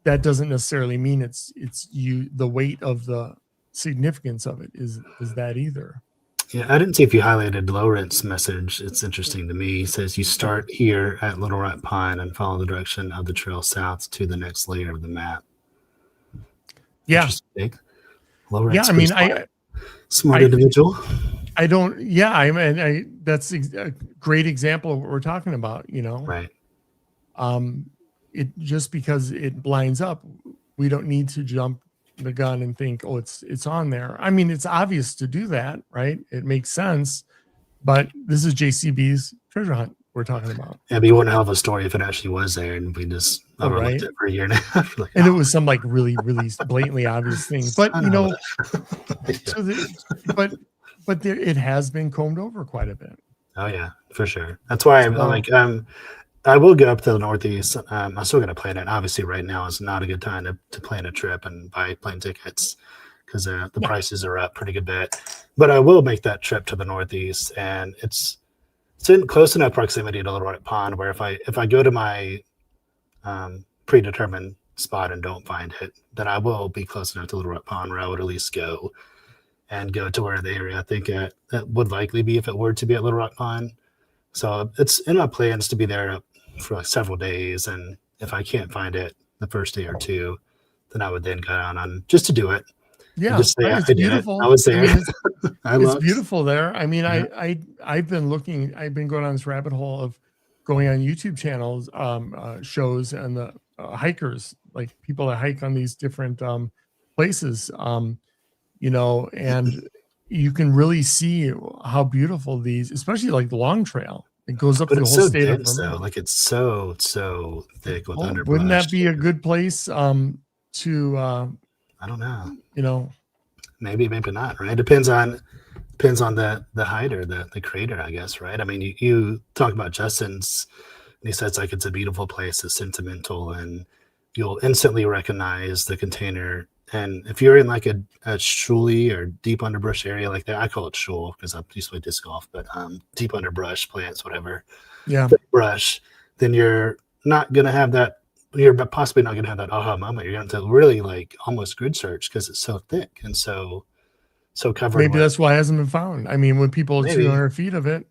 that doesn't necessarily mean it's the weight of the significance of it is that either. Yeah, I didn't see if you highlighted Lawrence's message. It's interesting to me. He says you start here at Little Rock Pond and follow the direction of the trail south to the next layer of the map. Yeah. Lawrence, yeah, I mean, smart individual. I don't. Yeah, I that's a great example of what we're talking about. Right. It just because it blinds up, we don't need to jump the gun and think, oh, it's on there. I mean, it's obvious to do that, right? It makes sense, but this is JCB's treasure hunt we're talking about. Yeah, but you wouldn't have a story if it actually was there, and we just overlooked it for a year and a half. Like, and it was some like really, really blatantly obvious thing. But but it has been combed over quite a bit. Oh yeah, for sure. That's why I'm like, I will go up to the Northeast. I'm still going to plan it. Obviously, right now is not a good time to plan a trip and buy plane tickets because the prices are up pretty good bit. But I will make that trip to the Northeast, and it's in close enough proximity to Little Rock Pond where if I go to my predetermined spot and don't find it, then I will be close enough to Little Rock Pond where I would at least go to where the area I think that would likely be if it were to be at Little Rock Pond. So it's in my plans to be there for like several days, and if I can't find it the first day or two, then I would then go on just to do it. Yeah, just say, it's beautiful. I was there. It's beautiful there. I mean, I've been going on this rabbit hole of going on YouTube channels, shows, and the hikers, like people that hike on these different places, and you can really see how beautiful these, especially like the Long Trail. It goes up But through the it's whole so state of dense though. Vermont. Like it's so thick with Oh, wouldn't that underbrush. be a good place to I don't know. you know, Maybe not. Right? Depends on the height or the creator, I guess. Right? I mean, you talk about Justin's, and he says like it's a beautiful place, it's sentimental, and you'll instantly recognize the container. And if you're in like a shuley or deep underbrush area like that, I call it shul because I used to play disc golf, but deep underbrush, plants, whatever, yeah, brush, then you're not gonna have that. You're possibly not gonna have that aha moment. You're going to really like almost grid search because it's so thick and so covered maybe with. that's why it hasn't been found. I mean, when people are Maybe 200 feet of it,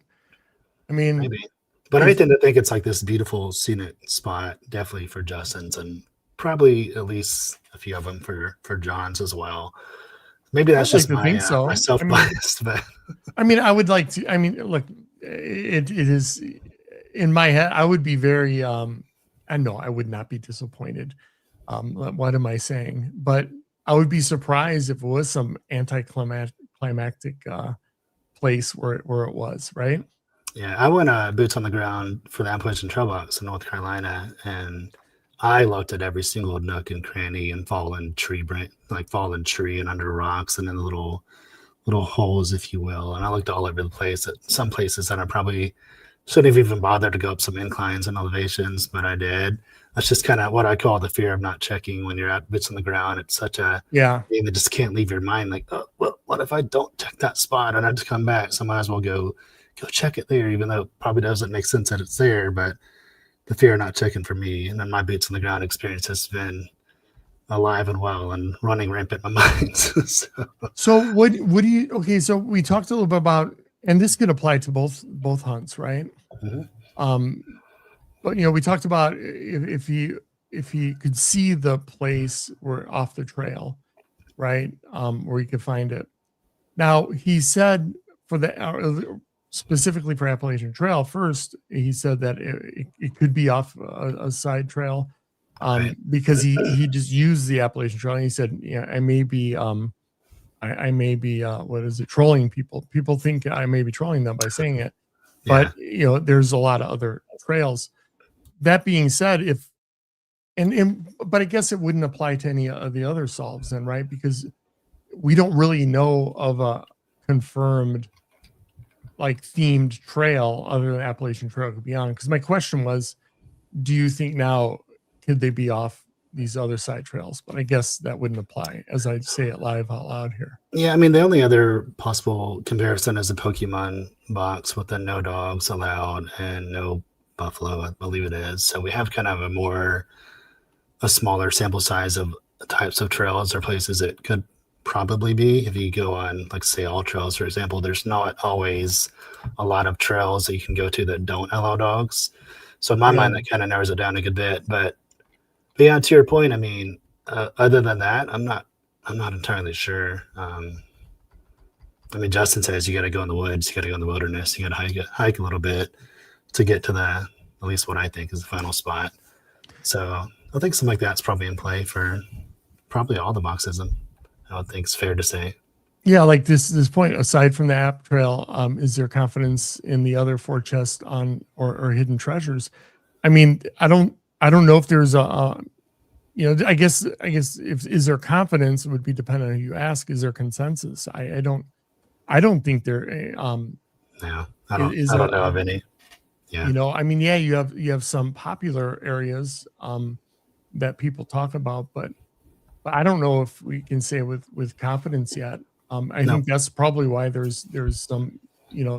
I mean, maybe, but I if tend to think it's like this beautiful scenic spot, definitely for Justin's, and probably at least a few of them for John's as well. Maybe that's I'd like just to think my so. self bias, but I mean, I would like to. I mean, look, it is in my head. I would be very. I know I would not be disappointed. What am I saying? But I would be surprised if it was some anticlimactic place where it was, right? yeah, I went boots on the ground for the Appalachian Trail Box in North Carolina, and I looked at every single nook and cranny and fallen tree branch, like fallen tree and under rocks and in the little holes, if you will. And I looked all over the place at some places that I probably shouldn't have even bothered to go up some inclines and elevations, but I did. That's just kind of what I call the fear of not checking when you're at boots on the ground. It's such a Yeah, thing that just can't leave your mind. Like, oh, well, what if I don't check that spot and I just come back? So I might as well go check it there, even though it probably doesn't make sense that it's there. But the fear of not checking for me, and then my boots on the ground experience has been alive and well and running rampant in my mind. So, so what do you? Okay, so we talked a little bit about, and this could apply to both hunts, right? mhm. Um, but we talked about if he could see the place where off the trail, right? Where he could find it. Now he said for the specifically for Appalachian Trail, first he said that it could be off a side trail, Right. because he just used the Appalachian Trail. And he said, yeah, I may be I may be what is it, trolling people. People think I may be trolling them by saying it, Yeah. but there's a lot of other trails. That being said, if but I guess it wouldn't apply to any of the other solves then, right? Because we don't really know of a confirmed like themed trail other than Appalachian Trail could be on. Because my question was, do you think now could they be off these other side trails? But I guess that wouldn't apply as I say it live out loud here. Yeah, I mean, the only other possible comparison is a Pokemon box with the no dogs allowed and no buffalo, I believe it is. So we have kind of a smaller sample size of types of trails or places it could probably be. If you go on, like, say, all trails, for example, there's not always a lot of trails that you can go to that don't allow dogs. So in my mind, that kind of narrows it down a good bit. But yeah, to your point, I mean, other than that, I'm not entirely sure. I mean, Justin says you got to go in the woods, you got to go in the wilderness, you got to hike a little bit to get to at least what I think is the final spot. So I think something like that's probably in play for probably all the boxes. And I would think it's fair to say. Yeah, like this point, aside from the app trail, is there confidence in the other 4 chests on or hidden treasures? I mean, I don't know if there's I guess if is there confidence, it would be dependent on who you ask. Is there consensus? I don't think there Yeah, I don't know of any. Yeah. I mean, yeah, you have some popular areas that people talk about, but I don't know if we can say with confidence yet. I think that's probably why there's some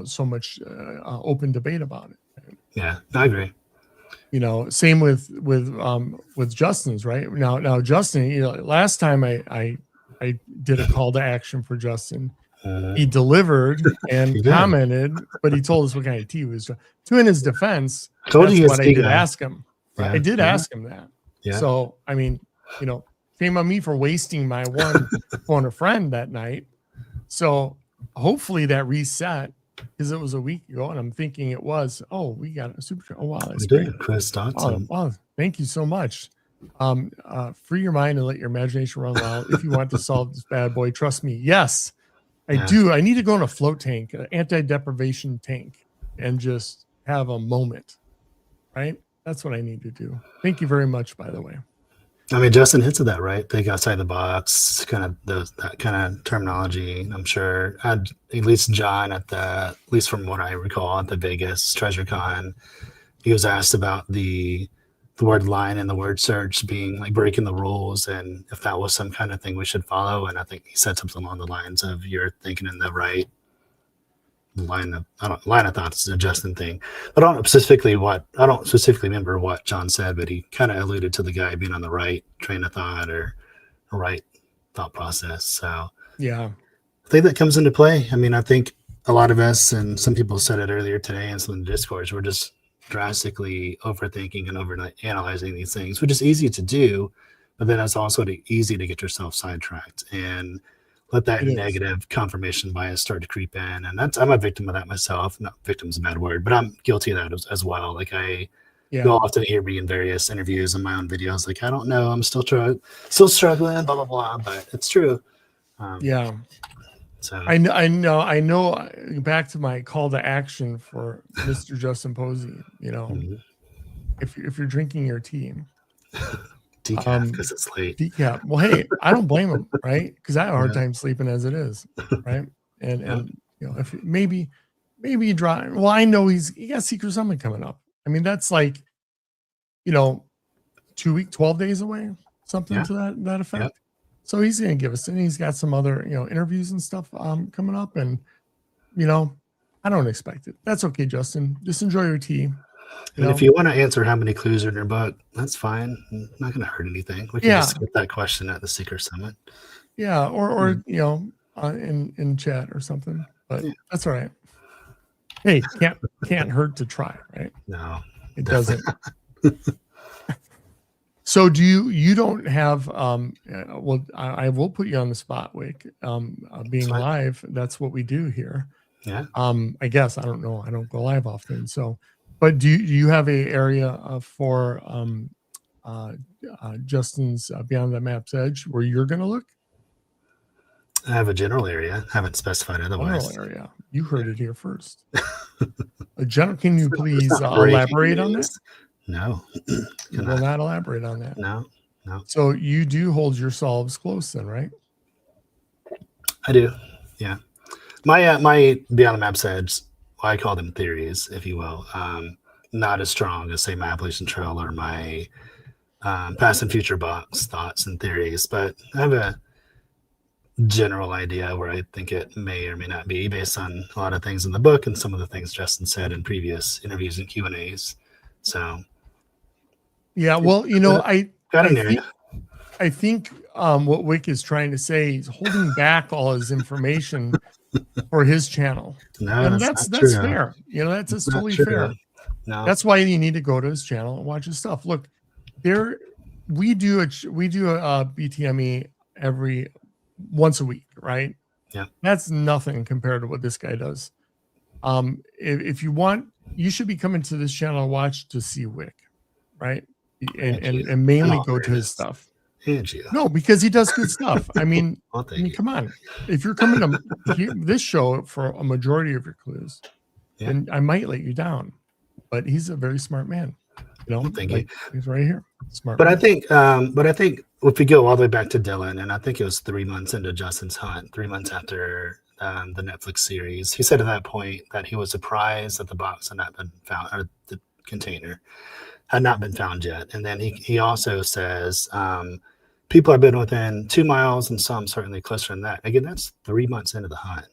so much open debate about it. Yeah, I agree. Same with Justin's, right? Now Justin, last time I did a call to action for Justin. He delivered and commented, but he told us what kind of tea he was. To in his defense, that's what I did ask him. Yeah, I did ask him that. Yeah. So I mean, shame on me for wasting my one phone a friend that night. So hopefully that reset, because it was a week ago, and I'm thinking it was. Oh, we got a super. Oh wow, that's great. Chris Dotson. Oh, wow, thank you so much. Free your mind and let your imagination run wild. If you want to solve this bad boy, trust me. Yes. I do. I need to go in a float tank, an anti-deprivation tank, and just have a moment, right? That's what I need to do. Thank you very much, by the way. I mean, Justin hinted that, right? Think outside the box, kind of that kind of terminology. I'm sure, at least John at least from what I recall at the Vegas Treasure Con, he was asked about the word line and the word search being like breaking the rules, and if that was some kind of thing we should follow. And I think he said something along the lines of, "You're thinking in the right line of thought." Is a Justin thing. I don't specifically remember what John said, but he kind of alluded to the guy being on the right train of thought or right thought process. So Yeah. I think that comes into play. I mean, I think a lot of us, and some people said it earlier today in some of the discourse, we're just drastically overthinking and over analyzing these things, which is easy to do, but then it's also easy to get yourself sidetracked and let that negative confirmation bias start to creep in. And I'm a victim of that myself. Not victim's a bad word, but I'm guilty of that as well. Like you'll often hear me in various interviews and my own videos, like, I don't know, I'm still struggling, blah, blah, blah, but it's true. So I know. Back to my call to action for Mr. Justin Posey. If you're drinking your tea, decaf because it's late. Decaf. Well, hey, I don't blame him, right? Because I have a hard time sleeping as it is, right? And if maybe you draw. Well, I know he got Secret Summit coming up. I mean, that's like 12 days away, something to that effect. Yep. So he's going to give us, and he's got some other, interviews and stuff coming up. And, I don't expect it. That's okay, Justin. Just enjoy your tea. And if you want to answer how many clues are in your book, that's fine. Not going to hurt anything. We can just skip that question at the Secret Summit. Yeah. Or in chat or something, but that's all right. Hey, can't hurt to try, right? No, it doesn't. So you don't have well, I will put you on the spot, Wick. Being live, that's what we do here. Yeah. I guess I don't know. I don't go live often. So, but do you have a area for Justin's Beyond the Map's Edge where you're going to look? I have a general area. Haven't specified otherwise. General area. You heard it here first. Can you please elaborate on that? No. You will not elaborate on that. No. So you do hold yourselves close then, right? I do. Yeah. My Beyond the Map's Edge, I call them theories, if you will. Not as strong as, say, my Appalachian Trail or my Past and Future box thoughts and theories, but I have a general idea where I think it may or may not be based on a lot of things in the book and some of the things Justin said in previous interviews and Q&As. So yeah, well, I think what Wick is trying to say is holding back all his information for his channel. No, and that's fair. That's totally fair. No. That's why you need to go to his channel and watch his stuff. Look, we do a BTME every once a week, right? Yeah. That's nothing compared to what this guy does. If you want, you should be coming to this channel to see Wick, right? And mainly go to his stuff. No, because he does good stuff. I mean, come on. If you're coming to this show for a majority of your clues, then I might let you down. But he's a very smart man. Thank you. He's right here. Smart. But man. I think if we go all the way back to Dylan, and I think it was 3 months into Justin's hunt, 3 months after the Netflix series, he said at that point that he was surprised that the box had not been found, or the container had not been found yet. And then he also says people have been within 2 miles and some certainly closer than that. Again, that's 3 months into the hunt.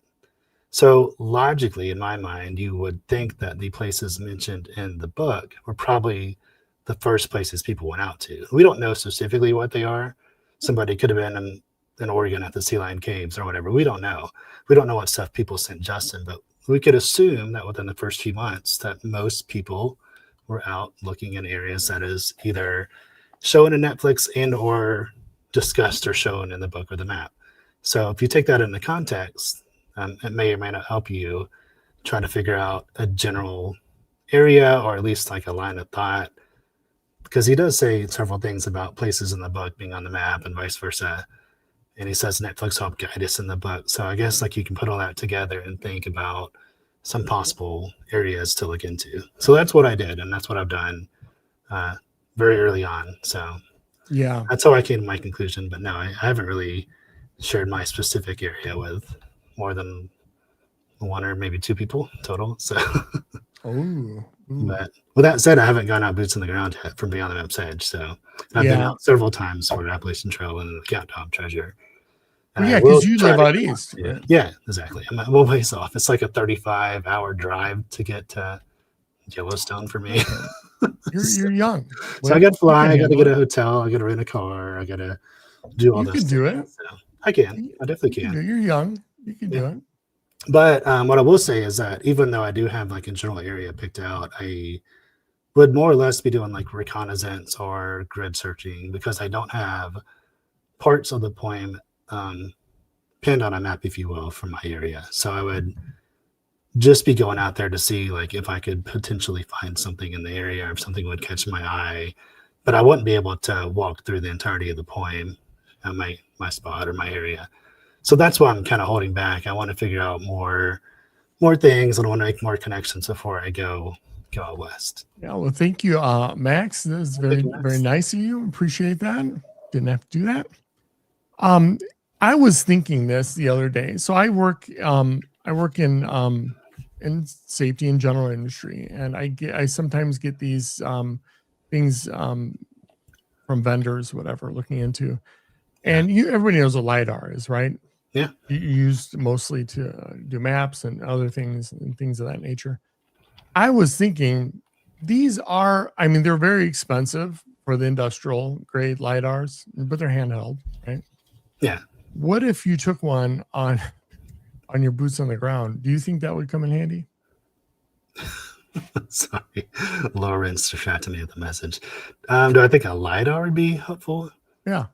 So logically, in my mind, you would think that the places mentioned in the book were probably the first places people went out to. We don't know specifically what they are. Somebody could have been in Oregon at the Sea Lion Caves or whatever. We don't know. We don't know what stuff people sent Justin, but we could assume that within the first few months that most people were out looking in areas that is either shown in Netflix and or discussed or shown in the book or the map. So if you take that into context, it may or may not help you try to figure out a general area or at least like a line of thought, because he does say several things about places in the book being on the map and vice versa. and he says Netflix helped guide us in the book. So I guess like you can put all that together and think about some possible areas to look into. So that's what I did, and that's what I've done very early on. So Yeah. that's how I came to my conclusion. But no, I haven't really shared my specific area with more than one or maybe two people total. So, but with that said, I haven't gone out boots on the ground yet from beyond the map's edge. So I've been out several times for Appalachian Trail and the Countdown Treasure. And yeah, because you live out east. Right? Yeah, exactly. I'm a little ways off. It's like a 35-hour drive to get to Yellowstone for me. You're young. So I got to fly. I got to get a hotel. I got to rent a car. I got to do all this. You can do it. So I can. I definitely can. You're young. You can do it. But what I will say is that even though I do have like a general area picked out, I would more or less be doing like reconnaissance or grid searching because I don't have parts of the poem pinned on a map, if you will, from my area. So I would just be going out there to see like if I could potentially find something in the area or if something would catch my eye, but I wouldn't be able to walk through the entirety of the poem at my spot or my area. So that's why I'm kind of holding back. I want to figure out more things. I want to make more connections before I go out west. Yeah, well, thank you, Max. That is very nice of you. Appreciate that. Didn't have to do that. I was thinking this the other day. So I work in safety and general industry, and I sometimes get these things from vendors, whatever, looking into. And everybody knows what LiDAR is, right? Yeah. You used mostly to do maps and other things and things of that nature. I was thinking they're very expensive for the industrial grade LiDARs, but they're handheld, right? Yeah. What if you took one on your boots on the ground? Do you think that would come in handy? Sorry. Lawrence shot to me with a message. Do I think a LiDAR would be helpful? Yeah.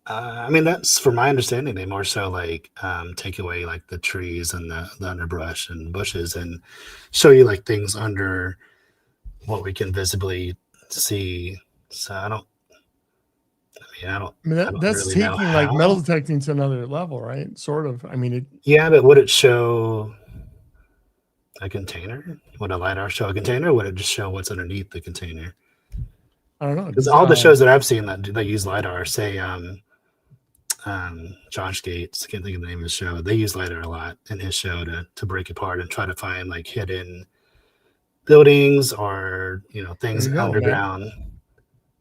I mean, that's from my understanding, they more so like take away like the trees and the underbrush and bushes and show you like things under what we can visibly see. So I don't that's really taking like metal detecting to another level, right? Sort of. I mean, but would it show a container? Would a LiDAR show a container? Or would it just show what's underneath the container? I don't know. Because all the shows that I've seen that use LiDAR, say Josh Gates, I can't think of the name of his show. They use LiDAR a lot in his show to break apart and try to find like hidden buildings or things underground.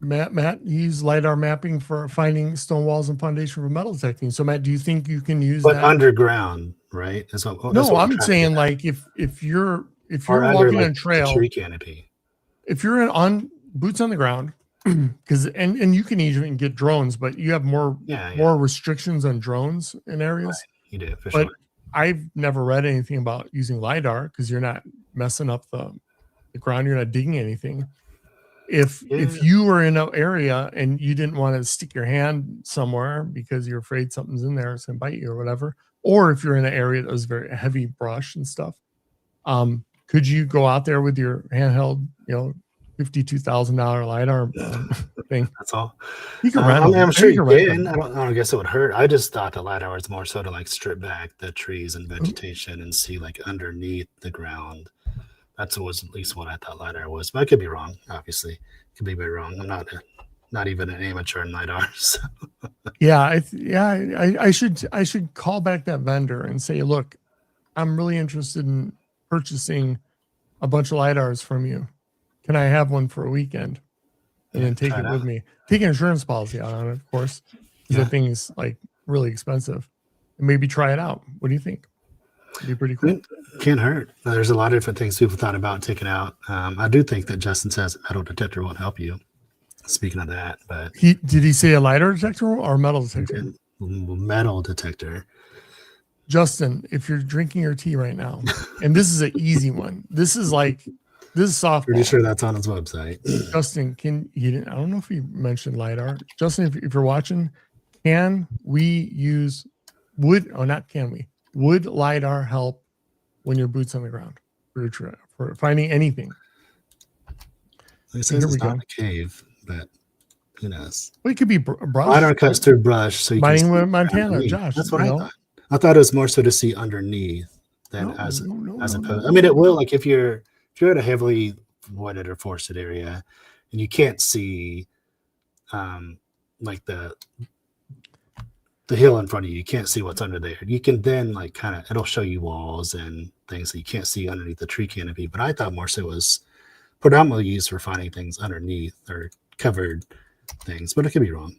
Matt used LiDAR mapping for finding stone walls and foundation for metal detecting. So Matt, do you think you can use that underground, right? I'm saying like if you're walking on trail, tree canopy, if you're on boots on the ground, because and you can even get drones, but you have more restrictions on drones in areas. Right. You do, for sure. I've never read anything about using LiDAR because you're not messing up the ground, you're not digging anything. If you were in an area and you didn't want to stick your hand somewhere because you're afraid something's in there, it's gonna bite you or whatever, or if you're in an area that was very heavy brush and stuff, could you go out there with your handheld, $52,000 LiDAR thing? That's all. You can rent them. I'm sure you can. I don't guess it would hurt. I just thought the LiDAR was more so to like strip back the trees and vegetation and see like underneath the ground. That was at least what I thought LiDAR was, but I could be wrong. Obviously, could be very wrong. I'm not even an amateur in LiDAR. So. I should call back that vendor and say, look, I'm really interested in purchasing a bunch of LiDARs from you. Can I have one for a weekend and then take it with me? Take an insurance policy out on it, of course, because the thing is like really expensive. And maybe try it out. What do you think? It'd be pretty cool. Can't hurt. There's a lot of different things people thought about taking out. I do think that Justin says a metal detector won't help you. Speaking of that, but did he say a LiDAR detector or a metal detector? Metal detector. Justin, if you're drinking your tea right now, and this is an easy one, this is softball. Pretty sure that's on his website. Justin, I don't know if he mentioned LiDAR. Justin, if you're watching, would LiDAR help when your boots on the ground for finding anything? It says it's not a cave, but Who knows? Well, it could be brush. LiDAR cuts through brush, so you can Mining see with Montana, underneath. Josh. That's what I thought. I thought it was more so to see underneath than as opposed. I mean, it will, like if you're at a heavily wooded or forested area, and you can't see, like the hill in front of you, you can't see what's under there. You can then like kind of, it'll show you walls and things that you can't see underneath the tree canopy. But I thought more so it was predominantly used for finding things underneath or covered things, but it could be wrong.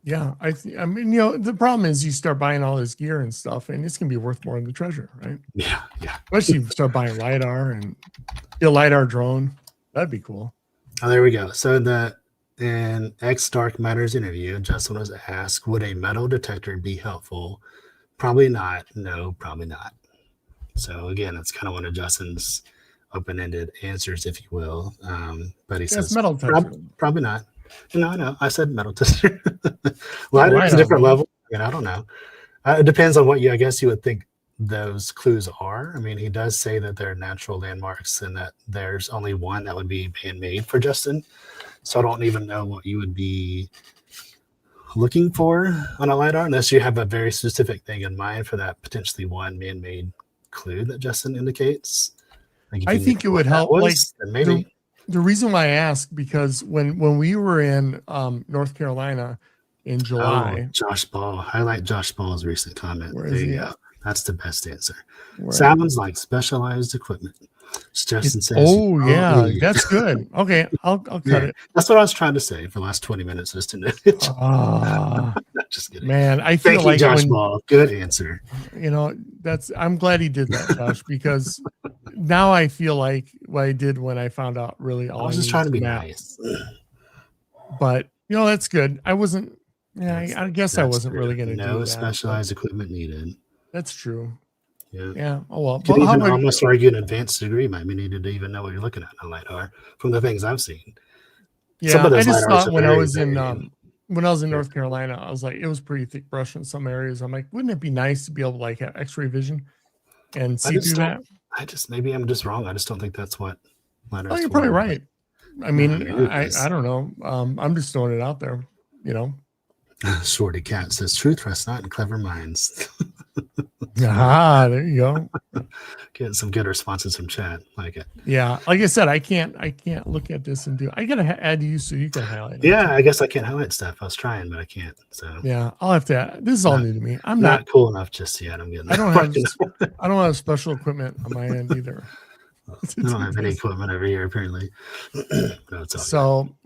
Yeah, I mean, the problem is you start buying all this gear and stuff, and it's gonna be worth more than the treasure, right? Yeah. Especially if you start buying LiDAR and a LiDAR drone. That'd be cool. Oh, there we go. So in X Dark Matter's interview, Justin was asked, would a metal detector be helpful? Probably not. No, probably not. So again, it's kind of one of Justin's open-ended answers, if you will. But he says metal detector. Probably not. No, I said metal detector. LiDAR is a different level. I mean, I don't know. It depends on what I guess you would think those clues are. I mean, he does say that they're natural landmarks and that there's only one that would be man-made for Justin. So I don't even know what you would be looking for on a LiDAR unless you have a very specific thing in mind for that potentially one man-made clue that Justin indicates. Like I think it would help. Like maybe. The reason why I ask, because when we were in North Carolina in July. Josh Ball. Highlight Josh Ball's recent comment. Where there is you he go. at? That's the best answer. Where? Sounds like specialized equipment. Justin says. Oh, yeah. That's good. Okay. I'll cut it. That's what I was trying to say for the last 20 minutes. Just just kidding. Man, I feel like Josh Ball. Good answer. I'm glad he did that, Josh, because now I feel like what I did when I found out really all I was just trying to be nice. But that's good. I wasn't I guess I wasn't really going to do that. No specialized equipment needed. That's true. Yeah. Oh well. Could even almost argue an advanced degree might be needed to even know what you're looking at in a LiDAR from the things I've seen. Yeah, I just thought when I was in North Carolina, I was like, it was pretty thick brush in some areas. I'm like, wouldn't it be nice to be able to like have X-ray vision and see through that? Maybe I'm just wrong. I just don't think that's what LiDAR. Oh, you're probably right. I mean, I don't know. I'm just throwing it out there. Shorty Cat says truth rests not in clever minds. There you go. Getting some good responses from chat. Like it. Yeah, like I said, I can't look at this and do. I gotta add you so you can highlight. Yeah, I guess I can't highlight stuff. I was trying, but I can't. So yeah, I'll have to. This is all new to me. I'm not cool enough just yet. I don't have special equipment on my end either. I don't have any equipment over here apparently. No,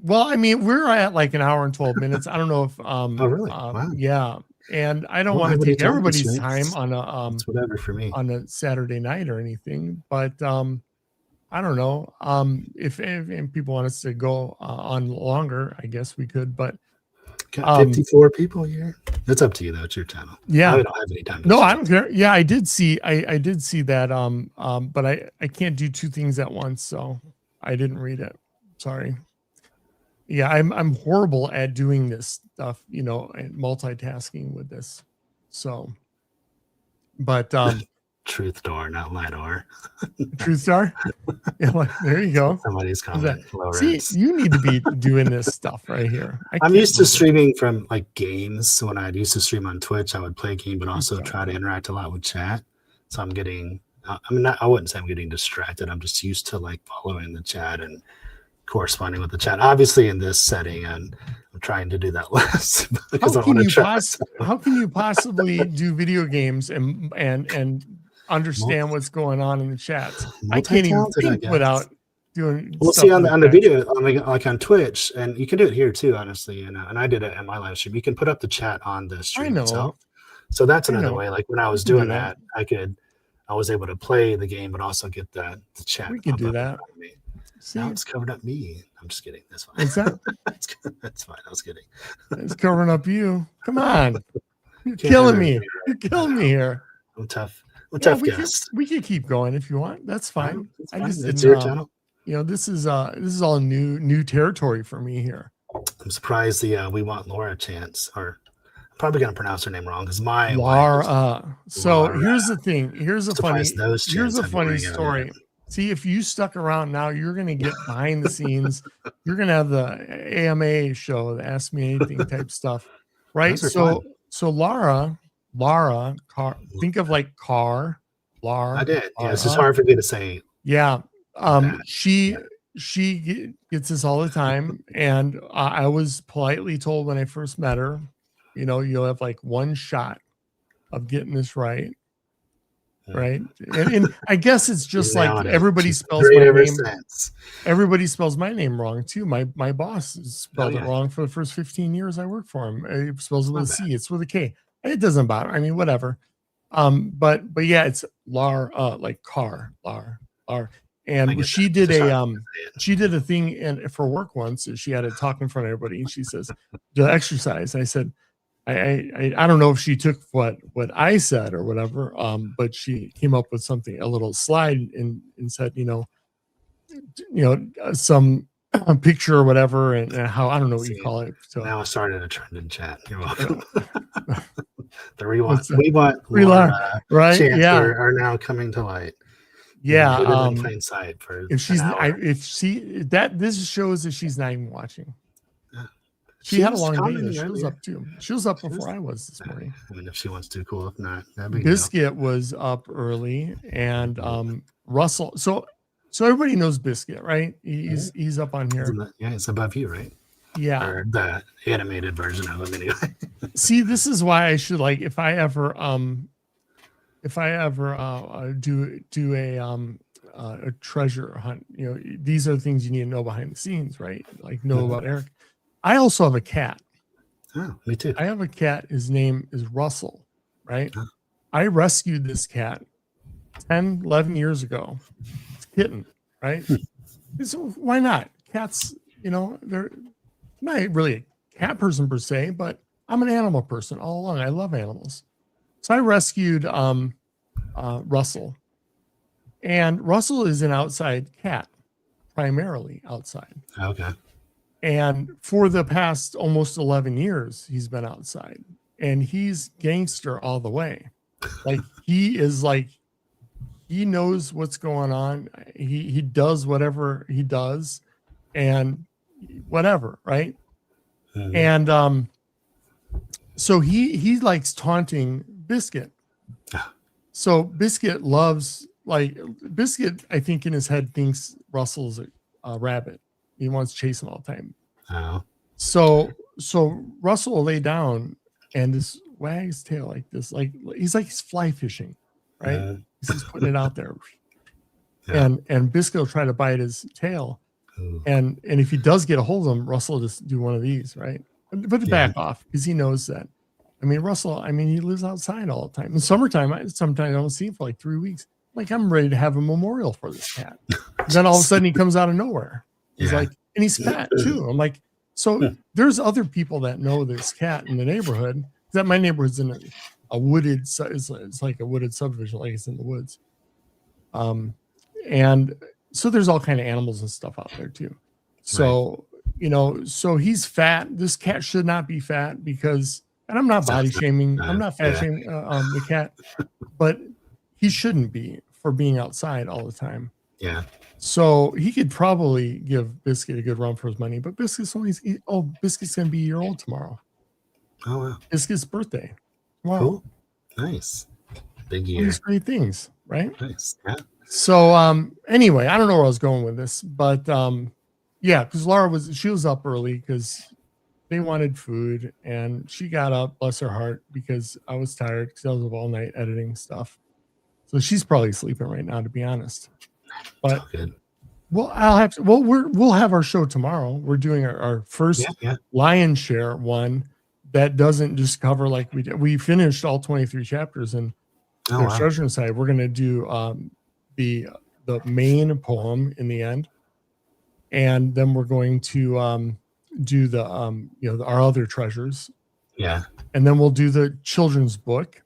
well, I mean, we're at like an hour and 12 minutes. I don't know if oh really? Wow. Yeah. And I don't want to take everybody's time on it's whatever for me on a Saturday night or anything, but I don't know. If people want us to go on longer, I guess we could, but got 54 people here. That's up to you though. It's your channel. Yeah. I don't have any time. No, I don't care. Yeah, I did see that. But I can't do two things at once, so I didn't read it. Sorry. Yeah, I'm horrible at doing this stuff, and multitasking with this. So, but Truth Door, not LiDAR. Truth Star. Yeah, there you go. Somebody's comment. See, you need to be doing this stuff right here. I'm used to streaming from like games. So when I used to stream on Twitch, I would play a game, but also try to interact a lot with chat. So I'm getting. I wouldn't say I'm getting distracted. I'm just used to like following the chat and corresponding with the chat. Obviously, in this setting, and I'm trying to do that less because how can you possibly do video games and understand what's going on in the chats? I can't even think without doing. We'll see on the video, like on Twitch, and you can do it here too, honestly. And I did it in my live stream. You can put up the chat on the stream itself. So that's another way. Like when I was doing that, I was able to play the game, but also get the chat. We can do that. Now it's covered up me. I'm just kidding. That's fine. What's that? That's fine. I was kidding. It's covering up you. Come on. You're killing me. You're killing me here. I'm tough. I'm tough guest. We can keep going if you want. That's fine. It's your channel. This is all new territory for me here. I'm surprised We Want Laura chants are. I'm probably gonna pronounce her name wrong because Laura. So here's the thing. Here's a funny story. See, if you stuck around now, you're going to get behind the scenes. You're going to have the AMA show, the Ask Me Anything type stuff, right? Those are fun. So Laura, car, think of like car, Lar. I did. Yeah, it's just hard for me to say. Yeah. That. She gets this all the time. And I was politely told when I first met her, you know, you'll have like one shot of getting this right. Right. And I guess it's just like everybody spells my name. Everybody spells my name wrong too. My boss spelled it wrong for the first 15 years I worked for him. He spells it with a C. It's with a K. It doesn't bother. I mean, whatever. But yeah, it's Lar, like car, Lar. And she did a thing for work once. She had to talk in front of everybody, and she says, the exercise. I said, I don't know if she took what I said or whatever, but she came up with something, a little slide, and said, you know, some picture or whatever, and how, I don't know what you call it. So now I started a trend in chat. You're welcome. The we want right? Yeah, are now coming to light. Yeah, in plain sight for if this shows that she's not even watching. She had a long day. She was up too. She was up before I was this morning. I mean, if she wants to, cool. If not, Biscuit was up early, and Russell. So everybody knows Biscuit, right? He's up on here. It's above you, right? Yeah, or the animated version of him, anyway. See, this is why I should, like, if I ever do a treasure hunt, you know, these are the things you need to know behind the scenes, right? Like know about Eric. I also have a cat. Oh, me too. I have a cat. His name is Russell, right? Oh. I rescued this cat 10, 11 years ago. It's a kitten, right? So why not? Cats, you know, they're not really a cat person per se, but I'm an animal person all along. I love animals. So I rescued Russell. And Russell is an outside cat, primarily outside. Okay. And for the past almost 11 years, he's been outside, and he's gangster all the way. Like he knows what's going on. He does whatever he does and whatever. Right. Mm-hmm. And, so he likes taunting Biscuit. So Biscuit loves, like, Biscuit, I think in his head thinks Russell's a rabbit. He wants to chase him all the time. Oh. So Russell will lay down and just wag his tail like this, like he's fly fishing, right? He's putting it out there. Yeah. And Biscuit will try to bite his tail. Ooh. And if he does get a hold of him, Russell will just do one of these, right? But back off, because he knows that. I mean, Russell, he lives outside all the time. In summertime, sometimes I don't see him for like 3 weeks. Like, I'm ready to have a memorial for this cat. Then all of a sudden he comes out of nowhere. He's like, and he's fat too. I'm like, so there's other people that know this cat in the neighborhood. That my neighborhood's in a wooded, it's like a wooded subdivision, like it's in the woods. And so there's all kind of animals and stuff out there too. So, you know, so he's fat. This cat should not be fat because, and I'm not body shaming. I'm not fat shaming the cat, but he shouldn't be for being outside all the time. Yeah. So he could probably give Biscuit a good run for his money, but Biscuit's Biscuit's going to be a year old tomorrow. Oh, wow. Biscuit's birthday. Wow. Cool. Nice. Big year. These great things, right? Nice. Yeah. So, anyway, I don't know where I was going with this, but, yeah, because Laura was up early because they wanted food, and she got up, bless her heart, because I was tired because I was up all night editing stuff. So she's probably sleeping right now, to be honest. But we'll have our show tomorrow. We're doing our first Lion Share one that doesn't just cover like we did. We finished all 23 chapters and Treasure Inside. We're gonna do the main poem in the end, and then we're going to do the our other treasures. Yeah. And then we'll do the children's book,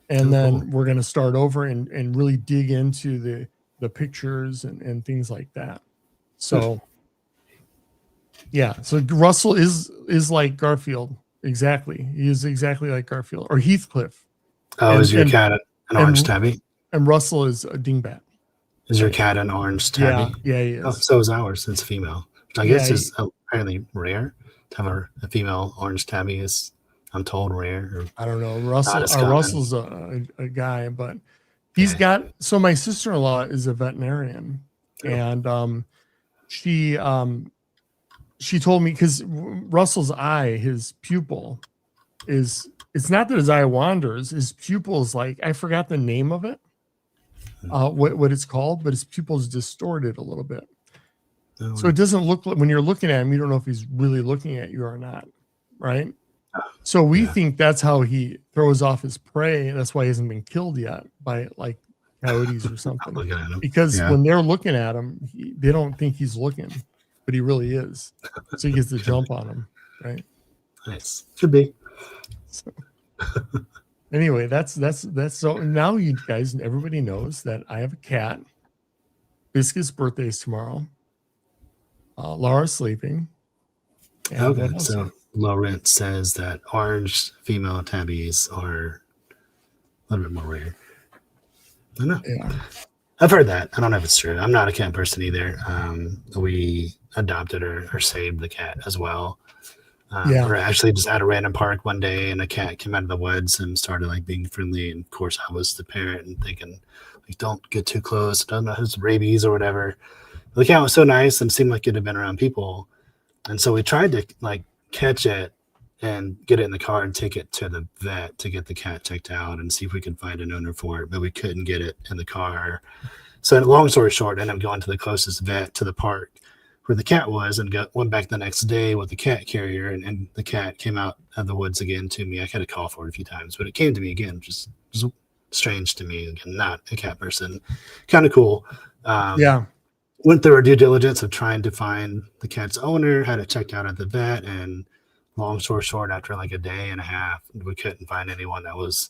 and then we're gonna start over and really dig into the pictures and things like that. So so Russell is like Garfield. Exactly. He is exactly like Garfield or Heathcliff. Oh, is your cat an orange tabby? And Russell is a dingbat. Is your cat an orange Yeah, tabby? yeah, he Oh, is. so is ours. It's female, which I Yeah, guess is apparently rare to have a female orange tabby. Is I'm told rare or I don't know. not as common. Russell's a guy, but he's Okay. got. So my sister-in-law is a veterinarian, Oh, and she she told me because Russell's eye, his pupil is. It's not that his eye wanders. His pupil's like I forgot the name of it, what it's called, but his pupil's distorted a little bit. no So way. it doesn't look like when you're looking at him, you don't know if he's really looking at you or not, right? Oh, So we yeah. think that's how he throws off his prey. That's why he hasn't been killed yet by like coyotes or something. Looking at him. Because Yeah. when they're looking at him, they don't think he's looking, but he really is. So he gets the jump on him, right? Nice. Should be. So anyway, that's so now you guys, everybody knows that I have a cat. Biscuit's birthday is tomorrow. Laura's sleeping. And Okay. So Laurent says that orange female tabbies are a little bit more rare. I don't know. Yeah. I've heard that. I don't know if it's true. I'm not a cat person either. We adopted or saved the cat as well. Yeah. Or actually just at a random park one day, and a cat came out of the woods and started like being friendly. And of course, I was the parent and thinking, like, don't get too close. It doesn't know who's rabies or whatever. The cat was so nice and seemed like it had been around people, and so we tried to like catch it and get it in the car and take it to the vet to get the cat checked out and see if we could find an owner for it, but we couldn't get it in the car. So long story short, I ended up going to the closest vet to the park where the cat was and went back the next day with the cat carrier, and the cat came out of the woods again to me. I had to call for it a few times, but it came to me again, just strange to me. Again, not a cat person. Kind of cool. Yeah. Went through our due diligence of trying to find the cat's owner, had it checked out at the vet, and long story short, after like a day and a half, we couldn't find anyone that was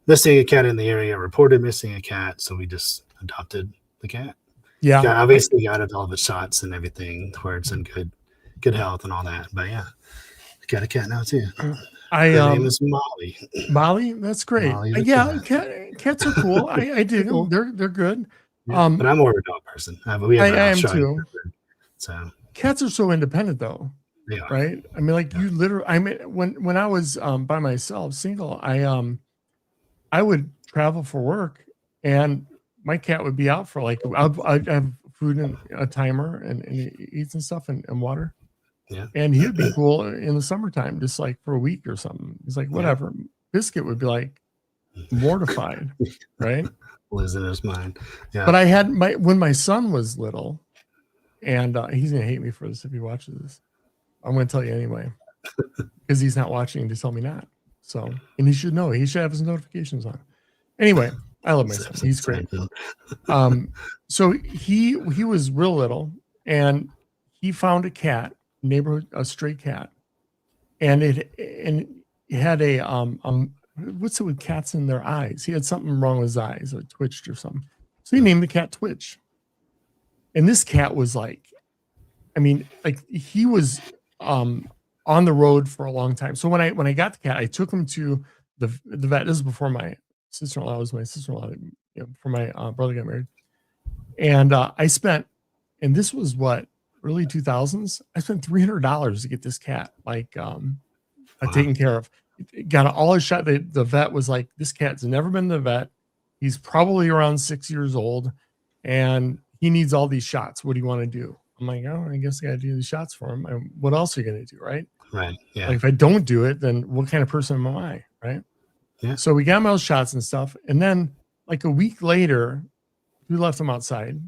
missing a cat in the area, reported missing a cat, so we just adopted the cat. Yeah. Obviously got it all the shots and everything where it's in good health and all that. But yeah, I got a cat now too. Her name is Molly. Molly, that's great. Molly Yeah, cats are cool. I dig them. They're good. Yeah, but I'm more of a dog person. We have I am too. So cats are so independent though. they are. Right? I mean, like you literally. I mean, when I was by myself, single, I would travel for work, and my cat would be out for like I'd have food and a timer, and he eats and stuff and water. Yeah. And he'd be cool in the summertime, just like for a week or something. He's like, whatever. Yeah. Biscuit would be like mortified, right? Losing his mind. Yeah. But I had when my son was little, and he's gonna hate me for this if he watches this. I'm gonna tell you anyway, because he's not watching to tell me not. So, and he should know. He should have his notifications on. Anyway, I love my son. He's great. So he was real little, and he found a cat, a stray cat, and it had a what's it with cats in their eyes? He had something wrong with his eyes, or twitched or something. So he named the cat Twitch. And this cat was like, I mean, like he was on the road for a long time. So when I got the cat, I took him to the vet. This is before my sister-in-law was my sister-in-law, before my brother got married. And I spent, and this was what, early 2000s, I spent $300 to get this cat taken care of. Got all his shot. The vet was like, this cat's never been to the vet. He's probably around 6 years old, and he needs all these shots. What do you want to do? I'm like, oh, I guess I got to do these shots for him. And what else are you going to do, right? Right. Yeah. Like if I don't do it, then what kind of person am I, right? Yeah. So we got him all shots and stuff, and then like a week later, we left him outside.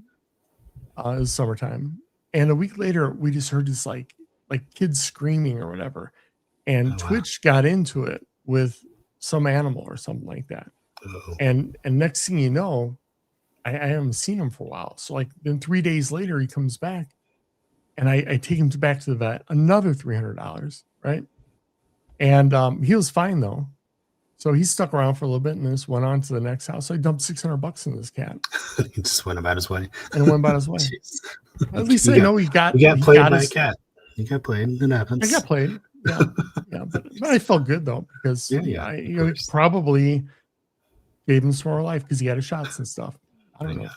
It was summertime, and a week later, we just heard this like kids screaming or whatever. And Twitch got into it with some animal or something like that. Uh-oh. And next thing you know, I haven't seen him for a while. So like then 3 days later, he comes back, and I take him back to the vet, another $300, right? And he was fine though. So he stuck around for a little bit and just went on to the next house. So I dumped $600 in this cat. He just went about his way. And went about his way. At least I know he got played by a cat. He got played. It happens. I got played. Yeah, but I felt good though, because he probably gave him some more life because he had his shots and stuff. I don't know.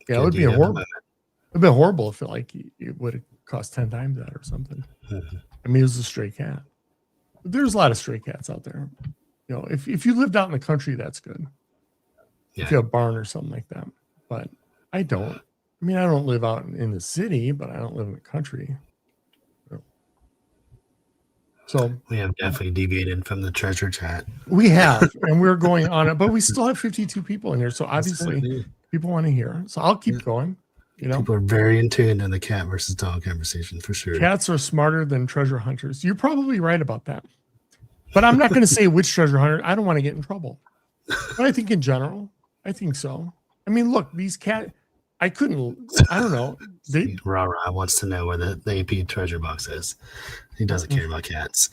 Yeah, it Good would be use of the horrible. moment. It'd be horrible if it would have cost 10 times that or something. I mean, it was a stray cat. But there's a lot of stray cats out there. You know, if you lived out in the country, that's good. Yeah. If you have a barn or something like that. But I don't. I mean, I don't live out in the city, but I don't live in the country. So We have definitely deviated from the treasure chat. we have, and we're going on it, but we still have 52 people in here. So That's obviously good. people want to hear. So I'll keep going. You know, People are very in tune in the cat versus dog conversation for sure. cats are smarter than treasure hunters. You're probably right about that. But I'm not going to say which treasure hunter. I don't want to get in trouble. But I think in general, I think so. I mean, look, these I don't know. Rara wants to know where the AP treasure box is. He doesn't care about cats.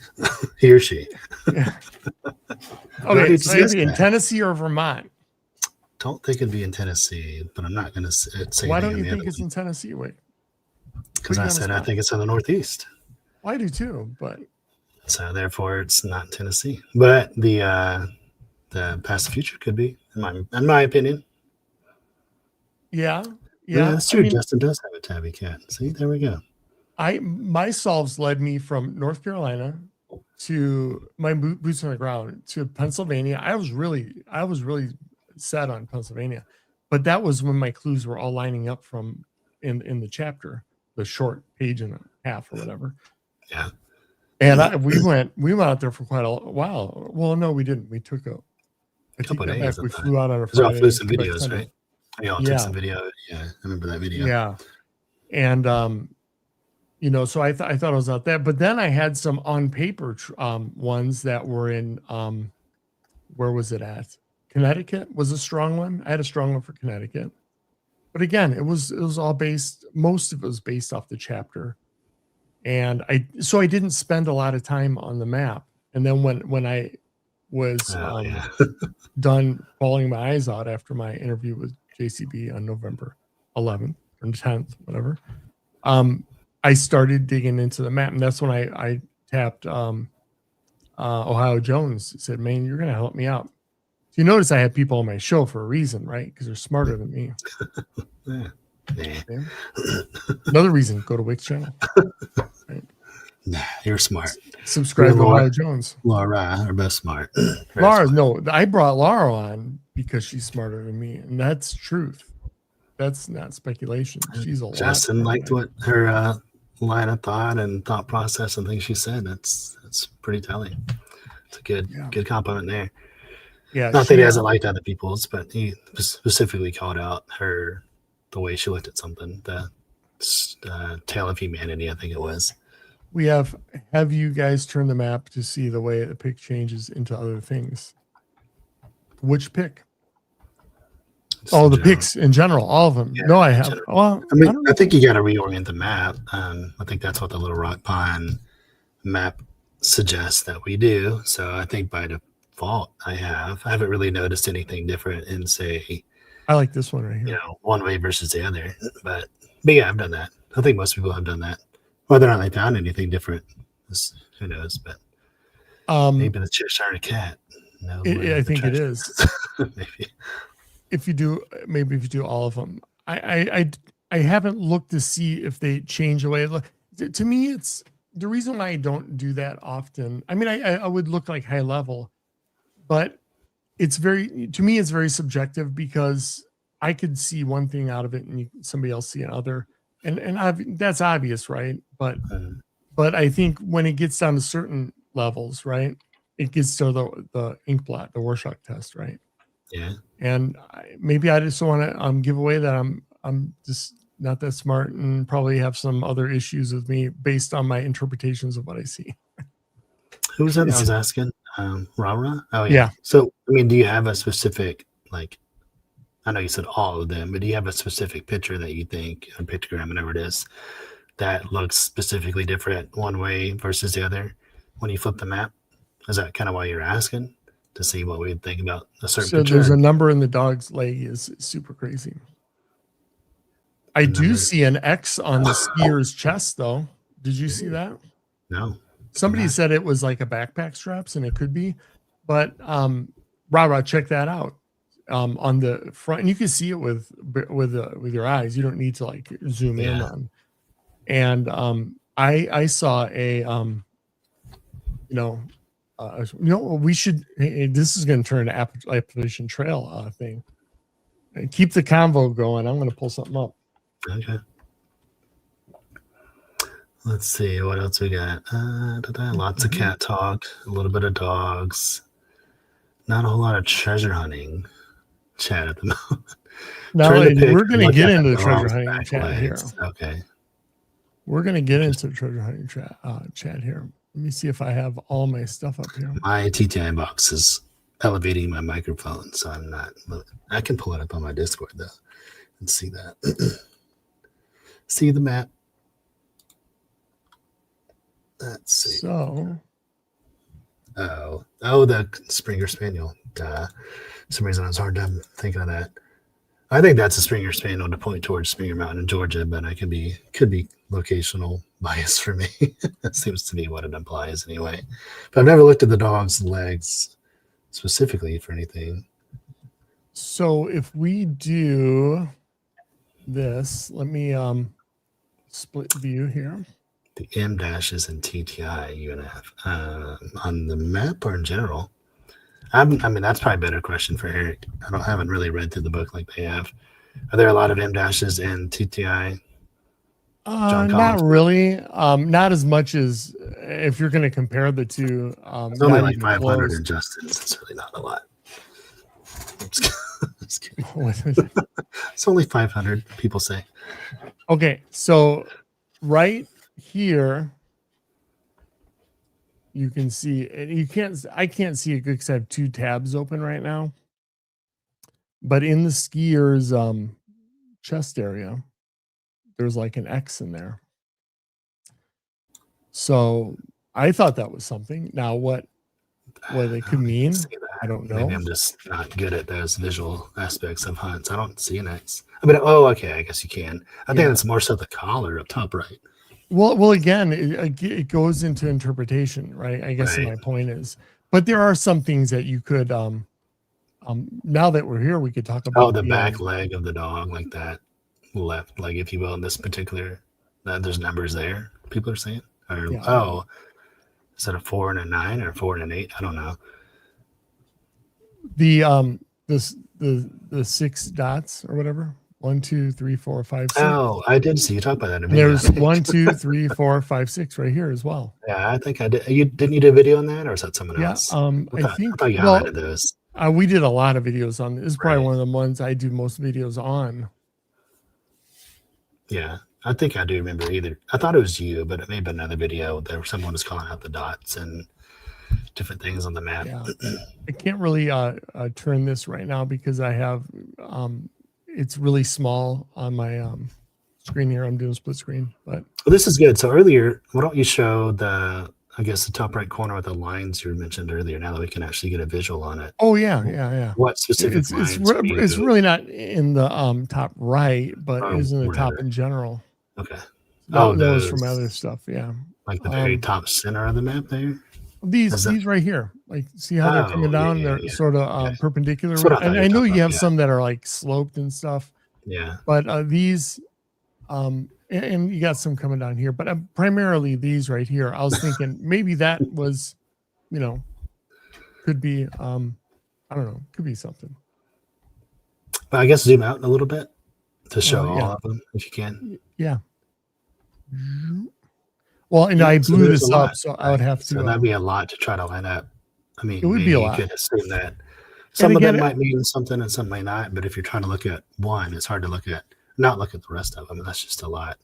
He or she. Yeah. Okay, so in Tennessee or Vermont? Don't think it'd be in Tennessee, but I'm not going to say. Why don't you think it's in Tennessee? Wait. Because I said I think it's in the Northeast. Well, I do too, but so therefore it's not Tennessee. But the past future could be, in my opinion. Yeah, that's true. I mean, Justin does have a tabby cat. See, there we go. My solves led me from North Carolina to my boots on the ground to Pennsylvania. I was really set on Pennsylvania, but that was when my clues were all lining up from in the chapter, the short page and a half or whatever. Yeah. And we went out there for quite a while. Well, no, we didn't. We took a couple days. We flew out on a Friday. Flew some videos, right? Y'all took some video. Yeah, I remember that video. Yeah, and so I thought I was out there, but then I had some on paper ones that were in where was it at? Connecticut was a strong one. I had a strong one for Connecticut, but again, it was all based. Most of it was based off the chapter, and I didn't spend a lot of time on the map. And then when I was done bawling my eyes out after my interview with JCB on November 11th or 10th, whatever, I started digging into the map, and that's when I tapped Ohio Jones. Said, "Man, you're going to help me out." So you notice I had people on my show for a reason, right? Because they're smarter than me. Yeah. Okay. Another reason, go to Wick's channel. Right? Nah, you're smart. Subscribe to Ohio Jones. Laura, our best smart. Laura, smart. No, I brought Laura on because she's smarter than me, and that's truth. That's not speculation. She's a Justin liked what her line of thought and thought process and things she said. That's pretty telling. It's a good compliment there. Yeah. Not that he hasn't liked other people's, but he specifically called out the way she looked at something, the tale of humanity, I think it was. We have you guys turn the map to see the way the pick changes into other things? Which pick? The picks in general, all of them. Yeah, no, I have. Well, I think you got to reorient the map. I think that's what the Little Rock Pond map suggests that we do. So I think by default, I haven't really noticed anything different in, say, I like this one right here. You know, one way versus the other. But yeah, I've done that. I think most people have done that. Whether or not they found anything different, who knows? But maybe the Cheshire Cat. No, I think it is. Maybe. If you do all of them, I haven't looked to see if they change the way it look. To me, it's the reason why I don't do that often. I mean, I would look like high level, but it's very subjective because I could see one thing out of it and somebody else see another, and that's obvious, right? But I think when it gets down to certain levels, right, it gets to the ink blot, the Rorschach test, right? Yeah. And maybe I just want to give away that I'm just not that smart and probably have some other issues with me based on my interpretations of what I see. Who was that I was asking? Rara? Oh, yeah. Yeah. So, I mean, do you have a specific, like, I know you said all of them, but do you have a specific picture that you think, or pictogram, whatever it is, that looks specifically different one way versus the other when you flip the map? Is that kind of why you're asking? To see what we'd think about a certain picture? There's a number in the dog's leg is super crazy. I do see an X on the skier's chest, though. Did you see that? No. Somebody said it was like a backpack straps, and it could be. But Rara, check that out. on the front, and you can see it with your eyes. You don't need to like zoom in on. And I saw a we should. This is going to turn an Appalachian Trail thing. And keep the convo going. I'm going to pull something up. Okay. Let's see what else we got. Lots of cat talk, a little bit of dogs. Not a whole lot of treasure hunting chat at the moment. Now we're going to get into the treasure hunting chat here. Okay. We're going to get into treasure hunting chat here. Let me see if I have all my stuff up here. My TTI box is elevating my microphone, so I'm not. I can pull it up on my Discord though and see that. See the map. Let's see. So. Oh, the Springer Spaniel. For some reason I was hard time thinking of that. I think that's a Springer Spaniel to point towards Springer Mountain in Georgia, but I could be locational bias for me. That seems to be what it implies anyway. But I've never looked at the dog's legs specifically for anything. So if we do this, let me split view here. The M dashes in TTI UNF on the map or in general. I mean, that's probably a better question for Eric. I haven't really read through the book like they have. Are there a lot of M dashes in TTI? Not really. Not as much as if you're going to compare the two. It's only like 500 in Justin's. It's really not a lot. Just kidding. It's only 500, people say. Okay, so right here, you can see, I can't see it because I have two tabs open right now. But in the skier's chest area, there's like an X in there. So I thought that was something. Now what it could mean, I don't know. Maybe I'm just not good at those visual aspects of hunts. I don't see an X. I mean, okay, I guess you can. I think it's more so the collar up top right. Well, again, it goes into interpretation, right? I guess my point is, but there are some things that you could, now that we're here, we could talk about. Oh, the back leg of the dog, like that left leg, if you will, in this particular, there's numbers there, people are saying. Or, is that a 4 and a 9 or 4 and an 8? I don't know. The 6 dots or whatever. 1, 2, 3, 4, 5, 6. Oh, I did see you talk about that in a video. There's 1, 2, 3, 4, 5, 6 right here as well. Yeah, I think I did. Didn't you do a video on that, or is that someone else? I thought you highlighted those. We did a lot of videos on this. Is probably one of the ones I do most videos on. Yeah, I think I do remember either. I thought it was you, but it may have been another video there. Someone was calling out the dots and different things on the map. Yeah. I can't really turn this right now because I have it's really small on my screen here. I'm doing split screen, but this is good. So earlier, why don't you show the top right corner with the lines you mentioned earlier? Now that we can actually get a visual on it. Oh yeah. What specific? It's really not in the top right, but it's in the top in general. Okay. Those from other stuff. Yeah. Like the very top center of the map there. These right here, like see how they're coming down? They're sort of perpendicular. And I know you have some that are like sloped and stuff. Yeah. But these, and you got some coming down here, but primarily these right here. I was thinking maybe that was, could be, I don't know, could be something. But I guess zoom out a little bit to show all of them if you can. Yeah. Well, and I blew this up, so I would have to. So that'd be a lot to try to line up. I mean, it would be a lot. You could assume that some of them might mean something and some might not. But if you're trying to look at one, it's hard to not look at the rest of them. That's just a lot.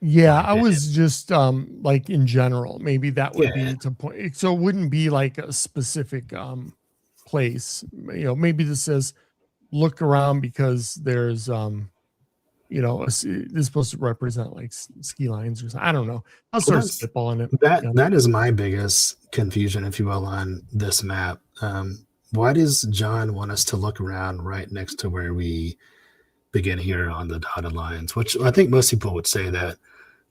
Yeah, I was just like in general, maybe that would be to point. So it wouldn't be like a specific place. Maybe this says look around because there's this is supposed to represent like ski lines or something. I don't know. I'll start spitballing it. That is my biggest confusion, if you will, on this map. Why does John want us to look around right next to where we begin here on the dotted lines? Which I think most people would say that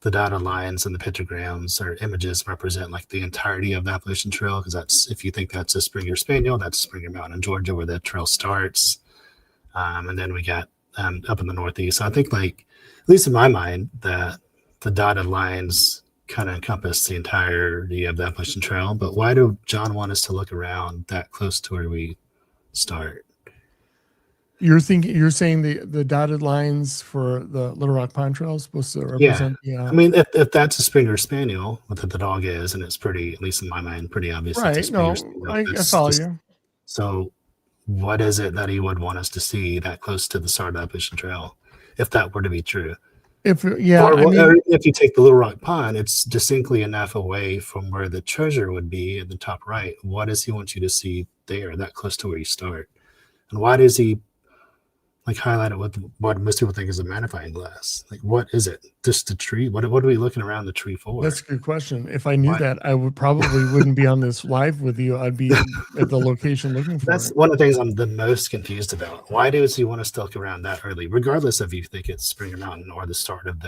the dotted lines and the pictograms or images represent like the entirety of the Appalachian Trail, because if you think that's a Springer Spaniel, that's Springer Mountain in Georgia where the trail starts. And then we got up in the Northeast. So I think, like, at least in my mind, the dotted lines kind of encompass the entirety of the Appalachian Trail. But why do John want us to look around that close to where we start? You're saying the dotted lines for the Little Rock Pond Trail is supposed to Yeah. represent the I mean, if that's a Springer Spaniel, what the dog is, and it's pretty, at least in my mind, pretty obvious it's a right. Springer No, Spaniel. I follow you. So what is it that he would want us to see that close to the start of the Appalachian Trail, if that were to be true? Or if you take the Little Rock Pond, it's distinctly enough away from where the treasure would be at the top right. What does he want you to see there, that close to where you start? And why does he like highlight it with what most people think is a magnifying glass? Like, what is it? Just the tree? What are we looking around the tree for? That's a good question. If I knew that, I would probably wouldn't be on this live with you. I'd be at the location looking for That's it. one of the things I'm the most confused about. Why does he want us to look around that early, regardless if you think it's Springer Mountain or the start of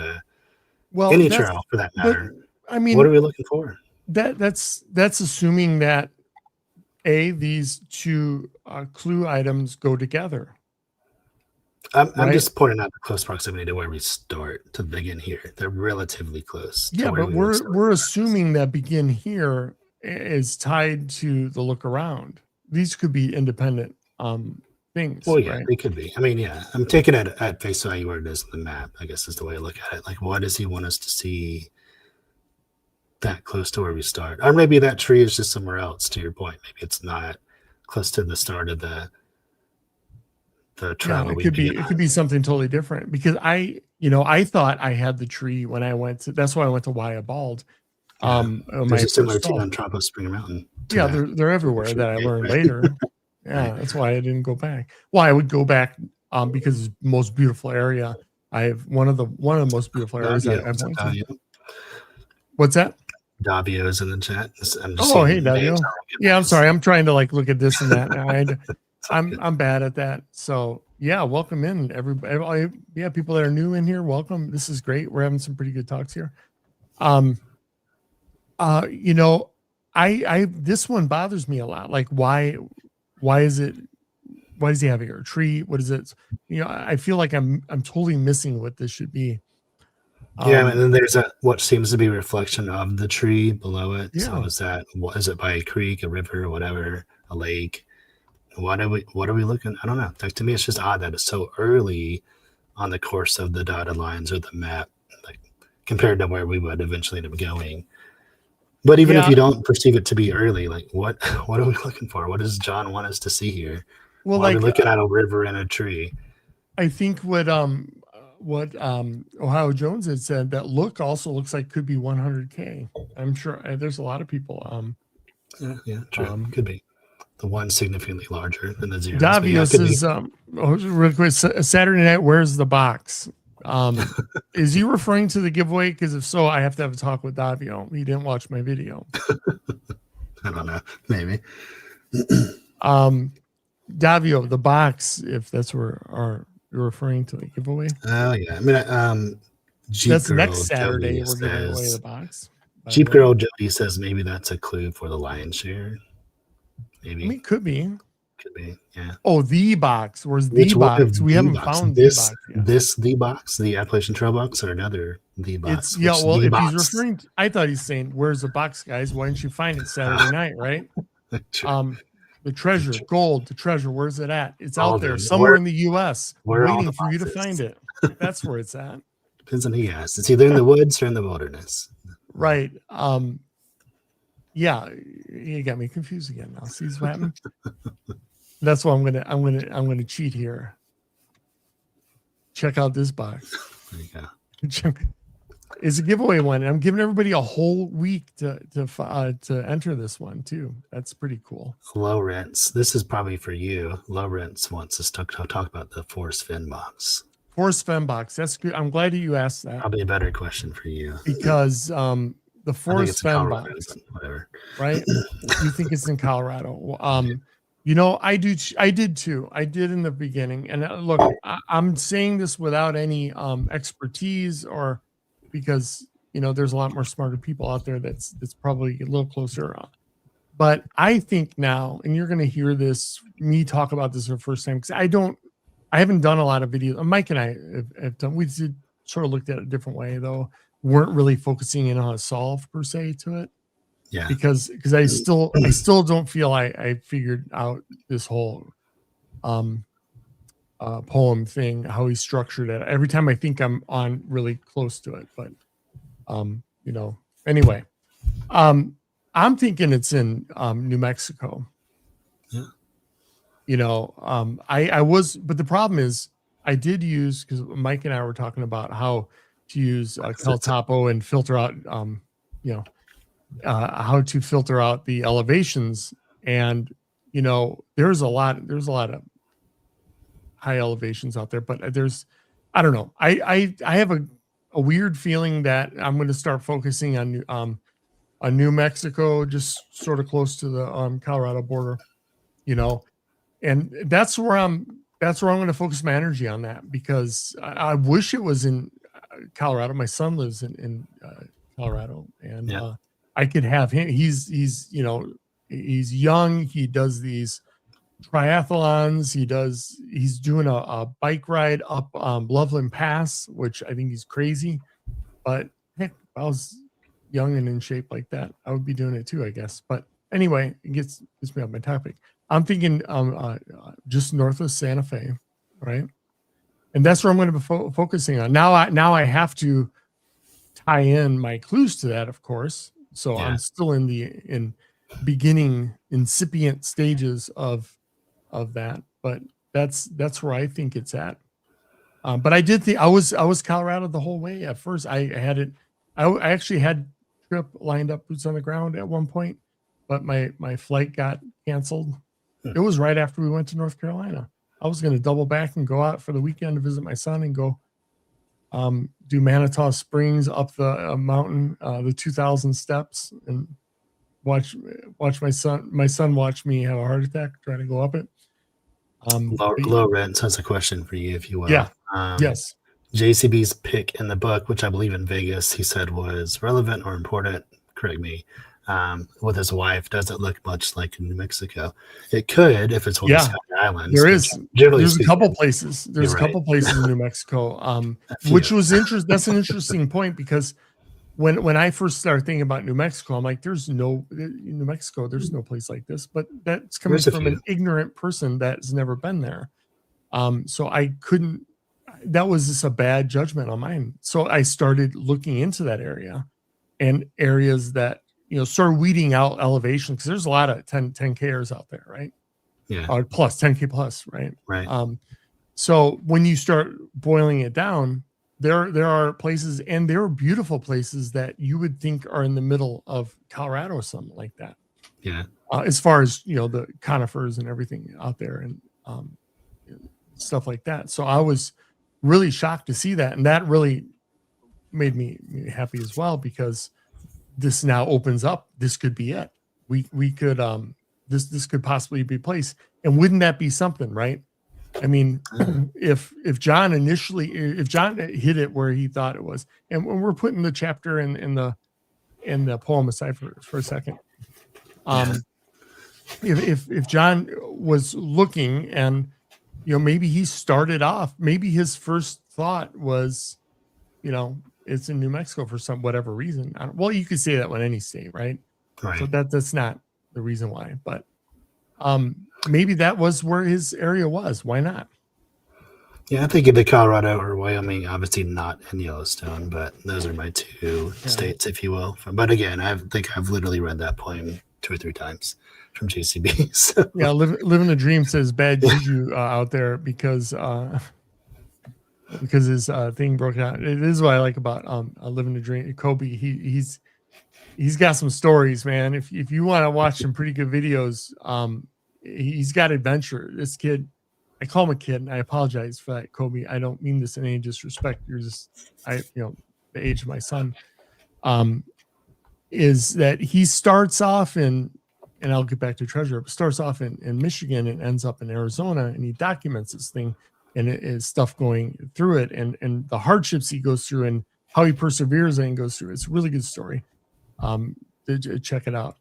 any trail for that matter? I mean, what are we looking for? That's assuming that these two clue items go together. I'm just pointing out the close proximity to where we start to begin here. They're relatively close. Yeah, but we're assuming that begin here is tied to the look around. These could be independent things. Well, yeah, right? they could be. I mean, yeah, I'm taking it at face value where it is in the map, I guess is the way I look at it. Like, what does he want us to see that close to where we start? Or maybe that tree is just somewhere else, to your point. Maybe it's not close to the start of the trail. It could be something totally different, because I thought I had the tree when I went to, that's why I went to Waya Bald. There's a similar tree on top of Springer Mountain. Yeah, they're everywhere that I learned later. Yeah, that's why I didn't go back. Well, I would go back because it's the most beautiful area. I have one of the most beautiful areas I've went to. What's that? Davio's in the chat. Hey, Davio. Yeah, I'm sorry. I'm trying to look at this and that. I'm bad at that. So yeah, welcome in everybody. Yeah, people that are new in here, welcome. This is great. We're having some pretty good talks here. This one bothers me a lot. Like, why does he have here? A tree? What is it? I feel like I'm totally missing what this should be. And then there's what seems to be a reflection of the tree below it. Yeah. So is it by a creek, a river, or whatever, a lake? What are we looking? I don't know. Like, to me, it's just odd that it's so early on the course of the dotted lines or the map, like compared to where we would eventually end up going. But even if you don't perceive it to be early, like what are we looking for? What does John want us to see here? Well, are we looking at a river and a tree? I think what Ohio Jones had said, that also looks like could be 100K. I'm sure there's a lot of people. Yeah, true. Could be. The one significantly larger than the zero. Davio says, real quick, Saturday night, where's the box? Is he referring to the giveaway? Because if so, I have to have a talk with Davio. He didn't watch my video. I don't know. Maybe. Davio, the box, if that's where you're referring to the giveaway. Oh, yeah. I mean, that's next Saturday. We're giving away the box. Jeep Girl Jody says maybe that's a clue for the lion's share. Maybe. I mean, could be. Yeah. Oh, the box. Where's the box? We haven't found the box yet. The box, the Appalachian Trail box, or another the box? Well, if he's referring to, I thought he's saying, where's the box, guys? Why didn't you find it Saturday night, right? The treasure, gold, the treasure, where's it at? It's out there somewhere in the U.S. waiting for you to find it. That's where it's at. Depends on who you ask. It's either in the woods or in the wilderness. Right. Yeah, you got me confused again now. See what happened? That's why I'm gonna cheat here. Check out this box. There you go. It's a giveaway one. I'm giving everybody a whole week to enter this one too. That's pretty cool. Lawrence, this is probably for you. Lawrence wants us to talk about the Forest Fenn box. Forest Fenn box. That's good. I'm glad that you asked that. Probably a better question for you. Because the Forest Fenn box, whatever. Right? You think it's in Colorado? I did too. I did in the beginning. And look, I'm saying this without any expertise, or because there's a lot more smarter people out there that's probably a little closer. But I think now, and you're going to hear me talk about this for the first time, because I haven't done a lot of videos. Mike and I have done. We sort of looked at it a different way though. Weren't really focusing in on a solve per se to it. Yeah. Because I still don't feel I figured out this whole poem thing, how he structured it. Every time I think I'm on really close to it, but anyway, I'm thinking it's in New Mexico. Yeah. I was, but the problem is I did use, because Mike and I were talking about how to use Cal Topo and filter out how to filter out the elevations, and there's a lot of high elevations out there, but I don't know, I have a weird feeling that I'm going to start focusing on New Mexico, just sort of close to the Colorado border, and that's where I'm going to focus my energy on, that, because I wish it was in Colorado. My son lives in Colorado, and I could have him. He's young. He does these triathlons. He's doing a bike ride up Loveland Pass, which I think he's crazy. But heck, if I was young and in shape like that, I would be doing it too, I guess. But anyway, it gets me off my topic. I'm thinking just north of Santa Fe, right? And that's where I'm going to be focusing on. Now I have to tie in my clues to that, of course. So I'm still in beginning incipient stages of that, but that's where I think it's at. But I did think I was Colorado the whole way at first. I actually had trip lined up, boots on the ground at one point, but my flight got canceled. It was right after we went to North Carolina. I was going to double back and go out for the weekend to visit my son and go do Manitou Springs up the mountain, the 2,000 steps, and watch my son watch me have a heart attack trying to go up it. Lorenz has a question for you, if you will. Yeah. Yes. JCB's pick in the book, which I believe in Vegas, he said was relevant or important, correct me, with his wife, doesn't look much like New Mexico. It could if it's one of the Sky Islands. There's a couple places. There's a couple places in New Mexico, which was interesting. That's an interesting point, because when I first started thinking about New Mexico, I'm like, there's no New Mexico, there's no place like this. But that's coming from an ignorant person that's never been there. So I couldn't. That was just a bad judgment on mine. So I started looking into that area and areas that start weeding out elevation, because there's a lot of 10Kers out there, right? Yeah. Plus 10K plus, right? Right. So when you start boiling it down, there are places, and there are beautiful places that you would think are in the middle of Colorado or something like that. Yeah. As far as the conifers and everything out there and stuff like that. So I was really shocked to see that, and that really made me happy as well, because this now opens up. This could be it. We could this could possibly be a place. And wouldn't that be something, right? I mean, if John hit it where he thought it was, and when we're putting the chapter in the poem aside for a second, if John was looking, and maybe he started off, maybe his first thought was, it's in New Mexico for whatever reason. Well, you could say that with any state, right? So that's not the reason why, but maybe that was where his area was. Why not? Yeah, I think either Colorado or Wyoming, obviously not in Yellowstone, but those are my two states, if you will. But again, I think I've literally read that poem 2 or 3 times from JCB. So. Yeah, living the dream says bad juju out there because his thing broke out. It is what I like about living the dream. Kobe, he's got some stories, man. If you want to watch some pretty good videos, he's got adventure. This kid, I call him a kid, and I apologize for that, Kobe. I don't mean this in any disrespect. You're just the age of my son. Is that he starts off in, and I'll get back to Treasure, but starts off in Michigan and ends up in Arizona, and he documents this thing and his stuff going through it, and the hardships he goes through and how he perseveres and goes through. It's a really good story. Check it out.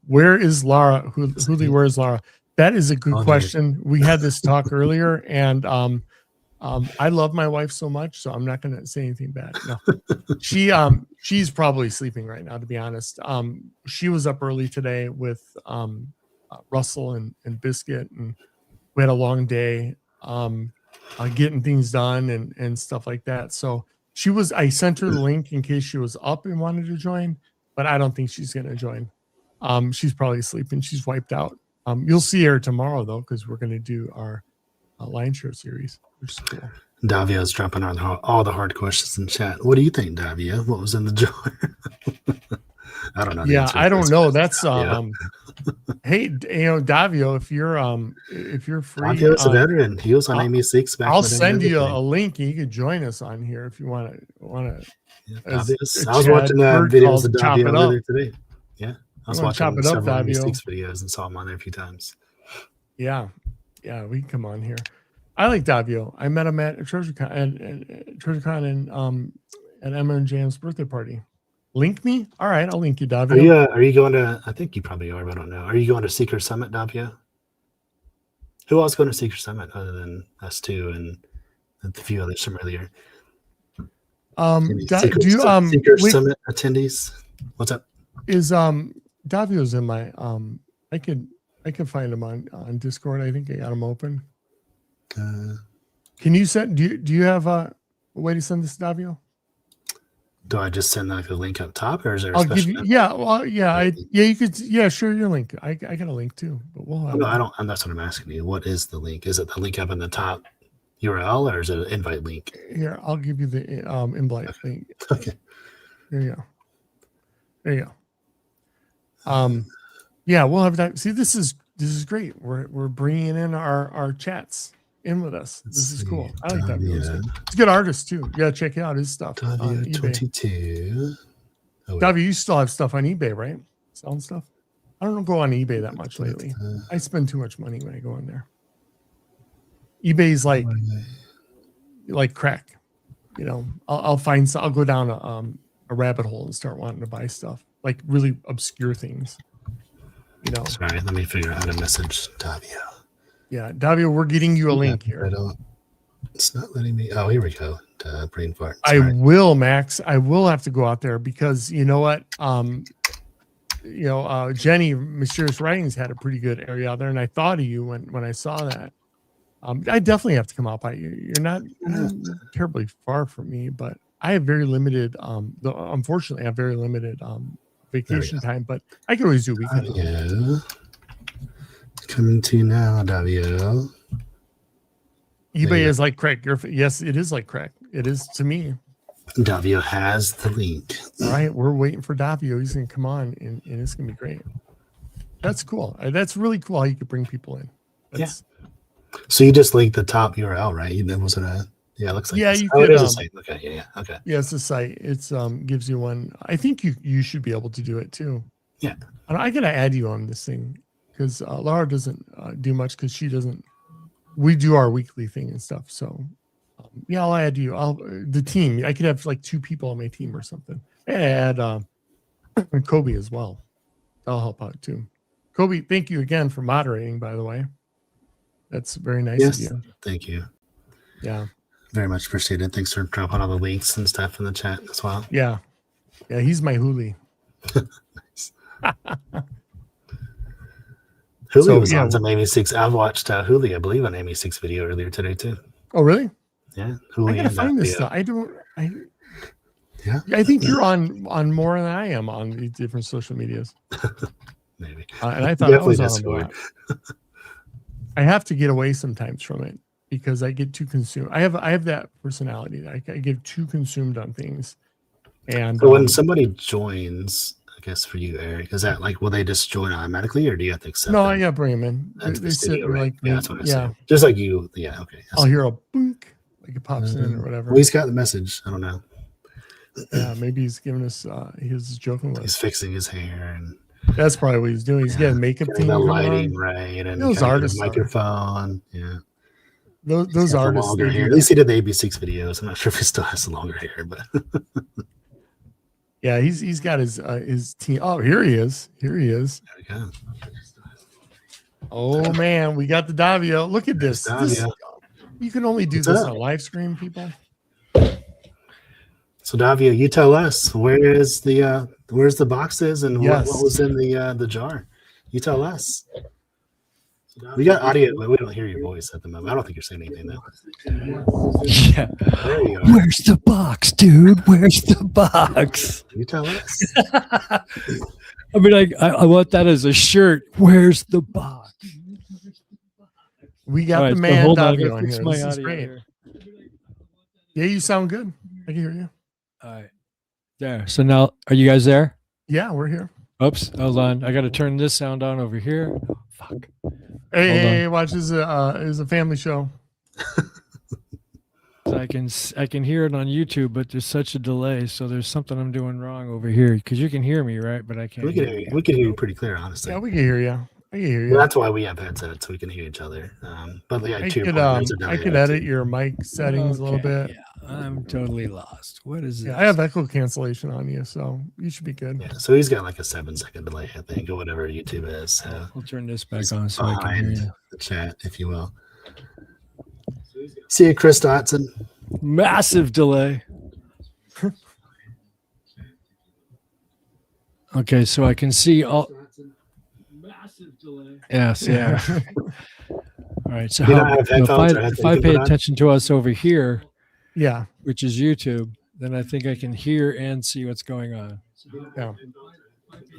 Where is Laura? Where is Laura? That is a good Oh, question. We had this talk earlier, and I love my wife so much, so I'm not going to say anything bad. No, she's probably sleeping right now, to be honest. She was up early today with Russell and Biscuit, and we had a long day getting things done and stuff like that. So I sent her the link in case she was up and wanted to join, but I don't think she's going to join. She's probably sleeping. She's wiped out. You'll see her tomorrow though, because we're going to do our Lion Share series, which is cool. Davio's dropping on all the hard questions in chat. What do you think, Davia? What was in the jar? I don't know. Yeah, I don't know. That's Davio. Hey, Davio, if you're free, Davio's a veteran. He was on Amy6 back. I'll send you a link and you can join us on here if you want to. Yeah, I was watching videos of Davio earlier today. Yeah, I was watching several Amy6 videos and saw him on there a few times. Yeah, we can come on here. I like Davio. I met him at TreasureCon and at Emma and Jam's birthday party. Link me? All right, I'll link you, Davio. Are you going to? I think you probably are, but I don't know. Are you going to Secret Summit, Davio? Who else going to Secret Summit other than us two and a few others from earlier? Secret Summit attendees. What's up? Is Davio's in my I can find him on Discord. I think I got him open. Can you send? Do you have a way to send this, Davio? Do I just send like a link up top, or is there? I'll give you. Yeah, well, yeah, you could. Yeah, sure, your link. I got a link too, but we'll have. No, I don't. That's what I'm asking you. What is the link? Is it the link up in the top URL, or is it an invite link? Here, I'll give you the invite link. Okay. There you go. Yeah, we'll have that. See, this is great. We're bringing in our chats in with us. This is cool. I like that. He's a good artist too. You gotta check out his stuff on eBay. 22. Davio, you still have stuff on eBay, right? Selling stuff. I don't go on eBay that much lately. I spend too much money when I go in there. eBay's like crack. I'll go down a rabbit hole and start wanting to buy stuff, like really obscure things. Sorry, let me figure out how to message Davio. Yeah, Davio, we're getting you a link here. It's not letting me. Oh, here we go. Brain fart. Sorry. I will, Max. I will have to go out there because you know what? Jenny, Mysterious Writings had a pretty good area out there, and I thought of you when I saw that. I definitely have to come out by you. You're not terribly far from me, but I have very limited. Unfortunately, I have very limited vacation time, but I can always do weekends. Yeah. Coming to you now, Davio. eBay is like crack. Yes, it is like crack. It is to me. Davio has the link. All right, we're waiting for Davio. He's gonna come on, and it's gonna be great. That's cool. That's really cool how you could bring people in. So you just linked the top URL, right? That wasn't a. Yeah, it looks like. Yeah, you could. It is a site. Okay, yeah, okay. Yeah, it's a site. It's gives you one. I think you should be able to do it too. Yeah. And I gotta add you on this thing because Laura doesn't do much because she doesn't. We do our weekly thing and stuff. So yeah, I'll add you. The team. I could have like 2 people on my team or something. And add Kobe as well. That'll help out too. Kobe, thank you again for moderating. By the way, that's very nice of you. Thank you. Yeah. Very much appreciated. Thanks for dropping all the links and stuff in the chat as well. Yeah. Yeah, he's my Huli. Nice. Huli was on some Amy6. I've watched Huli, I believe, on Amy6 video earlier today too. Oh, really? Yeah. Huli. I gotta find this stuff. I think you're on more than I am on these different social medias. Maybe. And I thought I was on a lot. I have to get away sometimes from it because I get too consumed. I have that personality. I get too consumed on things. And so when somebody joins, I guess for you, Eric, is that like, will they just join automatically, or do you have to accept? No, I gotta bring them in. They sit like, yeah, that's what I said. Just like you, yeah, okay. I'll hear a boink, like it pops in or whatever. Well, he's got the message. I don't know. Yeah, maybe he's giving us. He's joking with. He's fixing his hair, and that's probably what he's doing. He's getting makeup team the lighting right, and those artists, microphone, yeah. Those artists. At least he did the AB6 videos. I'm not sure if he still has the longer hair, but. Yeah, he's got his team. Oh, here he is. Here he is. There we go. Oh man, we got the Davio. Look at this. There's Davio. You can only do What's this up? on live stream, people. So Davio, you tell us where's the boxes and Yes. what was in the jar. You tell us. We got audio, but we don't hear your voice at the moment. I don't think you're saying anything though. Yeah. There you are. Where's the box, dude? Where's the box? You tell us. I mean, I want that as a shirt. Where's the box? We got All right, the so man hold on, I Davio gotta on fix here. my This is audio great. here. Yeah, you sound good. I can hear you. All right. There. So now, are you guys there? Yeah, we're here. Oops. Hold on. I got to turn this sound on over here. Oh, fuck. Hey, watch, this is a family show. So I can hear it on YouTube, but there's such a delay. So there's something I'm doing wrong over here because you can hear me, right? But I can't. We can hear you. We can hear you pretty clear, honestly. Yeah, we can hear you. I can hear you. Well, that's why we have headsets, so we can hear each other. But yeah, I to your could point, there's a delay I could there, edit too. your mic settings a little Okay, bit. Yeah, I'm totally lost. What is this? Yeah, I have echo cancellation on you, so you should be good. Yeah, so he's got like a 7-second delay, I think, or whatever YouTube is. So I'll turn this back he's on so I can hear behind you. the chat, if you will. See you, Chris Dotson. Massive delay. Okay, so I can see all. Massive delay. Yes, yeah. All right. So You don't have if headphones or I headphones pay put on? attention to us over here, Yeah, which is YouTube, then I think I can hear and see what's going on. yeah.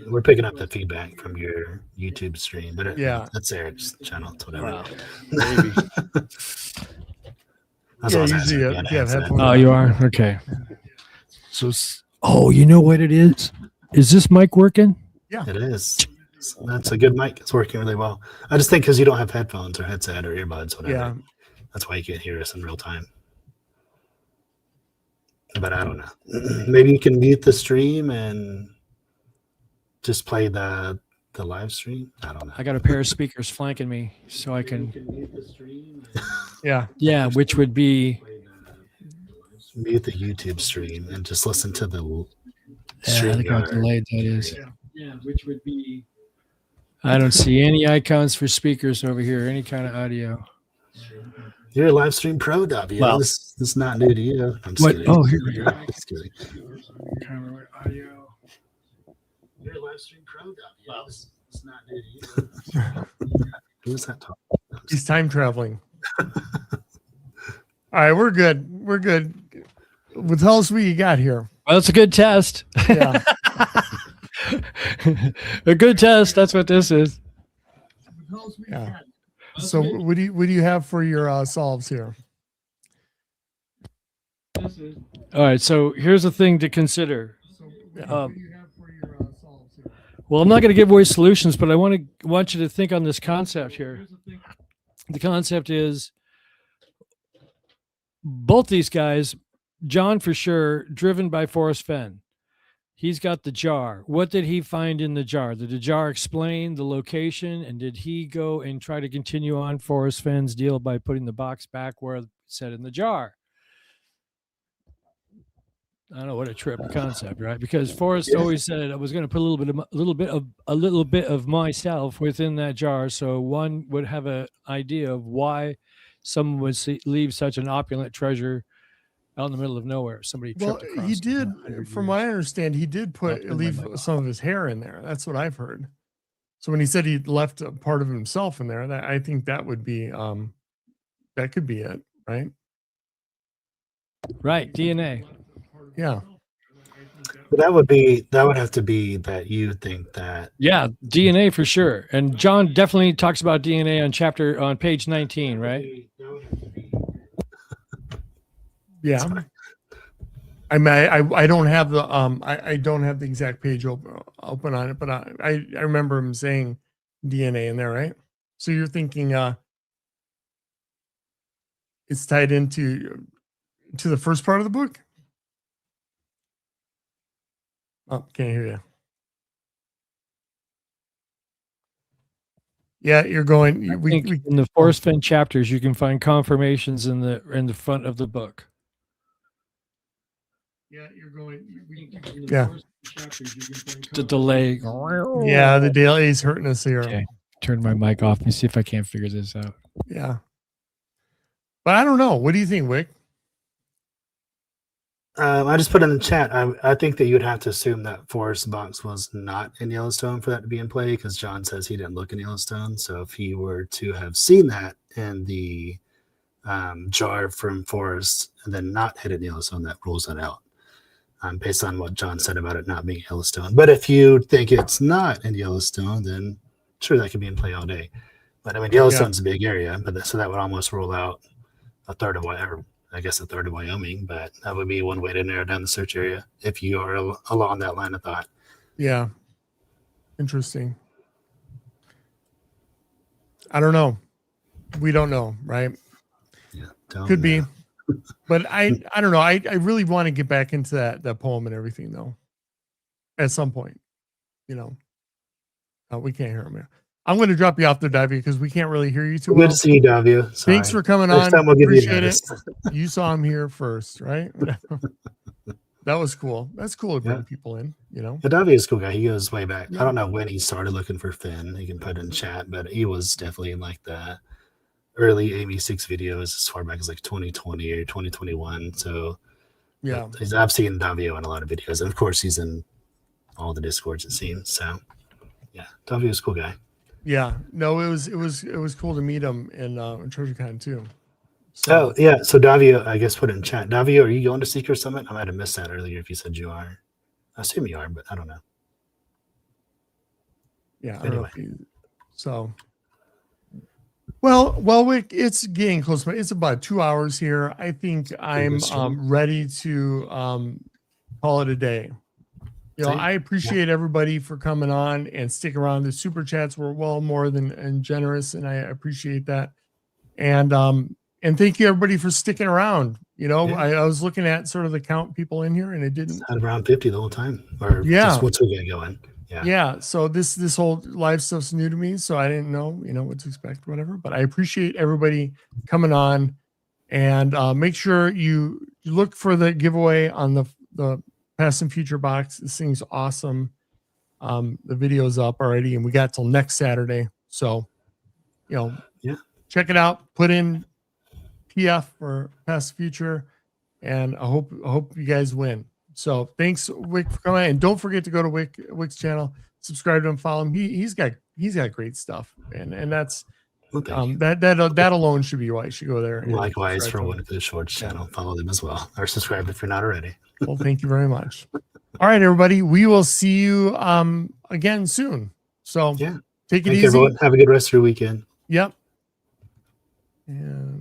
We're picking up the feedback from your YouTube stream, but Yeah. that's Eric's channel. It's whatever. Wow. Maybe. That's Yeah, what I was usually asking. you Yeah, have headset. headphones. Oh, you are? Okay. So, oh, you know what it is? Is this mic working? It is. That's a good mic. It's working really well. I just think because you don't have headphones or headset or earbuds, whatever. Yeah, That's why you can't hear us in real time. But I don't know. Maybe you can mute the stream and just play the live stream. I don't know. I got a pair of speakers flanking me so I can. yeah. Yeah, which would be. Mute the YouTube stream and just listen to the Yeah, stream. look how delayed that is. Yeah, which would be. I don't see any icons for speakers over here, any kind of audio. You're a live stream pro, W. Well- this is not new to you. I'm just What? kidding. Oh, here we go. Just kidding. Camera audio. You're a live stream pro, W. This is not new to you. Who's that talking? He's time traveling. All right, we're good. We're good. Well, tell us what you got here. Well, it's a good test. Yeah. A good test. That's what this is. Yeah. So what do you have for your solves here? All right. So here's the thing to consider. What do you have for your solves here? Well, I'm not going to give away solutions, but I want you to think on this concept here. The concept is both these guys, John for sure, driven by Forrest Fenn. He's got the jar. What did he find in the jar? Did the jar explain the location? And did he go and try to continue on Forrest Fenn's deal by putting the box back where it said in the jar? I don't know, what a trip concept, right? Because Forrest always said I was going to put a little bit of myself within that jar, so one would have an idea of why someone would leave such an opulent treasure out in the middle of nowhere. Somebody Well, tripped across. he it did, 100 from years. what I understand, he did leave some of his hair in there. That's what I've heard. So when he said he left a part of himself in there, that I think that would be that could be it, right? Right, DNA. Yeah. But that would have to be that you think that. Yeah, DNA for sure. And John definitely talks about DNA on page 19, right? Yeah. I mean, I don't have the I don't have the exact page open on it, but I remember him saying DNA in there, right? So you're thinking it's tied into the first part of the book? Oh, can't hear you. Yeah, you're going. I think in the Forrest Fenn chapters, you can find confirmations in the front of the book. Yeah, you're going. The delay. Yeah, the delay is hurting us here. Okay. turn my mic off and see if I can't figure this out. Yeah. But I don't know. What do you think, Wick? I just put in the chat. I think that you would have to assume that Forest Box was not in Yellowstone for that to be in play, because John says he didn't look in Yellowstone. So if he were to have seen that in the jar from Forest and then not hit it in Yellowstone, that rules that out, based on what John said about it not being Yellowstone. But if you think it's not in Yellowstone, then sure, that could be in play all day. But I mean, Yellowstone's a big area, but so that would almost rule out a third of Wyoming, but that would be one way to narrow down the search area if you are along that line of thought. Yeah. Interesting. I don't know. We don't know, right? Yeah, could be. But I don't know. I really want to get back into that poem and everything, though, at some point. You know, we can't hear him here. I'm going to drop you off there, Davia, because we can't really hear you too well. Good to see you, Davia. Thanks for coming Next on. time we'll give Appreciate you it. You saw him here first, right? That was cool. That's cool to bring people in, you know. Yeah, Davia's a cool guy. He goes way back. Yeah. I don't know when he started looking for Fenn. He can put it in chat, but he was definitely in like the early Amy6 videos as far back as like 2020 or 2021. So yeah, I've seen Davio in a lot of videos, and of course he's in all the Discords, it seems. So yeah, Davio's a cool guy. Yeah, no, it was cool to meet him in TreasureCon too. So, oh yeah, so Davio, I guess put it in chat. Davio, are you going to Seeker Summit? I might have missed that earlier if you said you are. I assume you are, but I don't know. Yeah, I don't know if so. Well, it's getting close. It's about 2 hours here. I think I'm ready to call it a day. You know, I appreciate everybody for coming on and sticking around. The super chats were well more than generous, and I appreciate that. And thank you everybody for sticking around. You know, I was looking at sort of the count people in here, and it didn't. Had around 50 the whole time. Or just what's we got going? Yeah. Yeah. So this whole live stuff's new to me, so I didn't know, what to expect, whatever. But I appreciate everybody coming on, and make sure you look for the giveaway on the Past and Future box. This thing's awesome. The video's up already, and we got till next Saturday. So, check it out. Put in PF for Past and Future, and I hope you guys win. So thanks, Wick, for coming. And don't forget to go to Wick's channel, subscribe to him, follow him. He's got great stuff, and that's that alone should be why you should go there. Likewise for One of the Shorts channel, follow them as well, or subscribe if you're not already. Well, thank you very much. All right, everybody, we will see you again soon. So take it easy. Everyone. Have a good rest of your weekend. Yep. Yeah.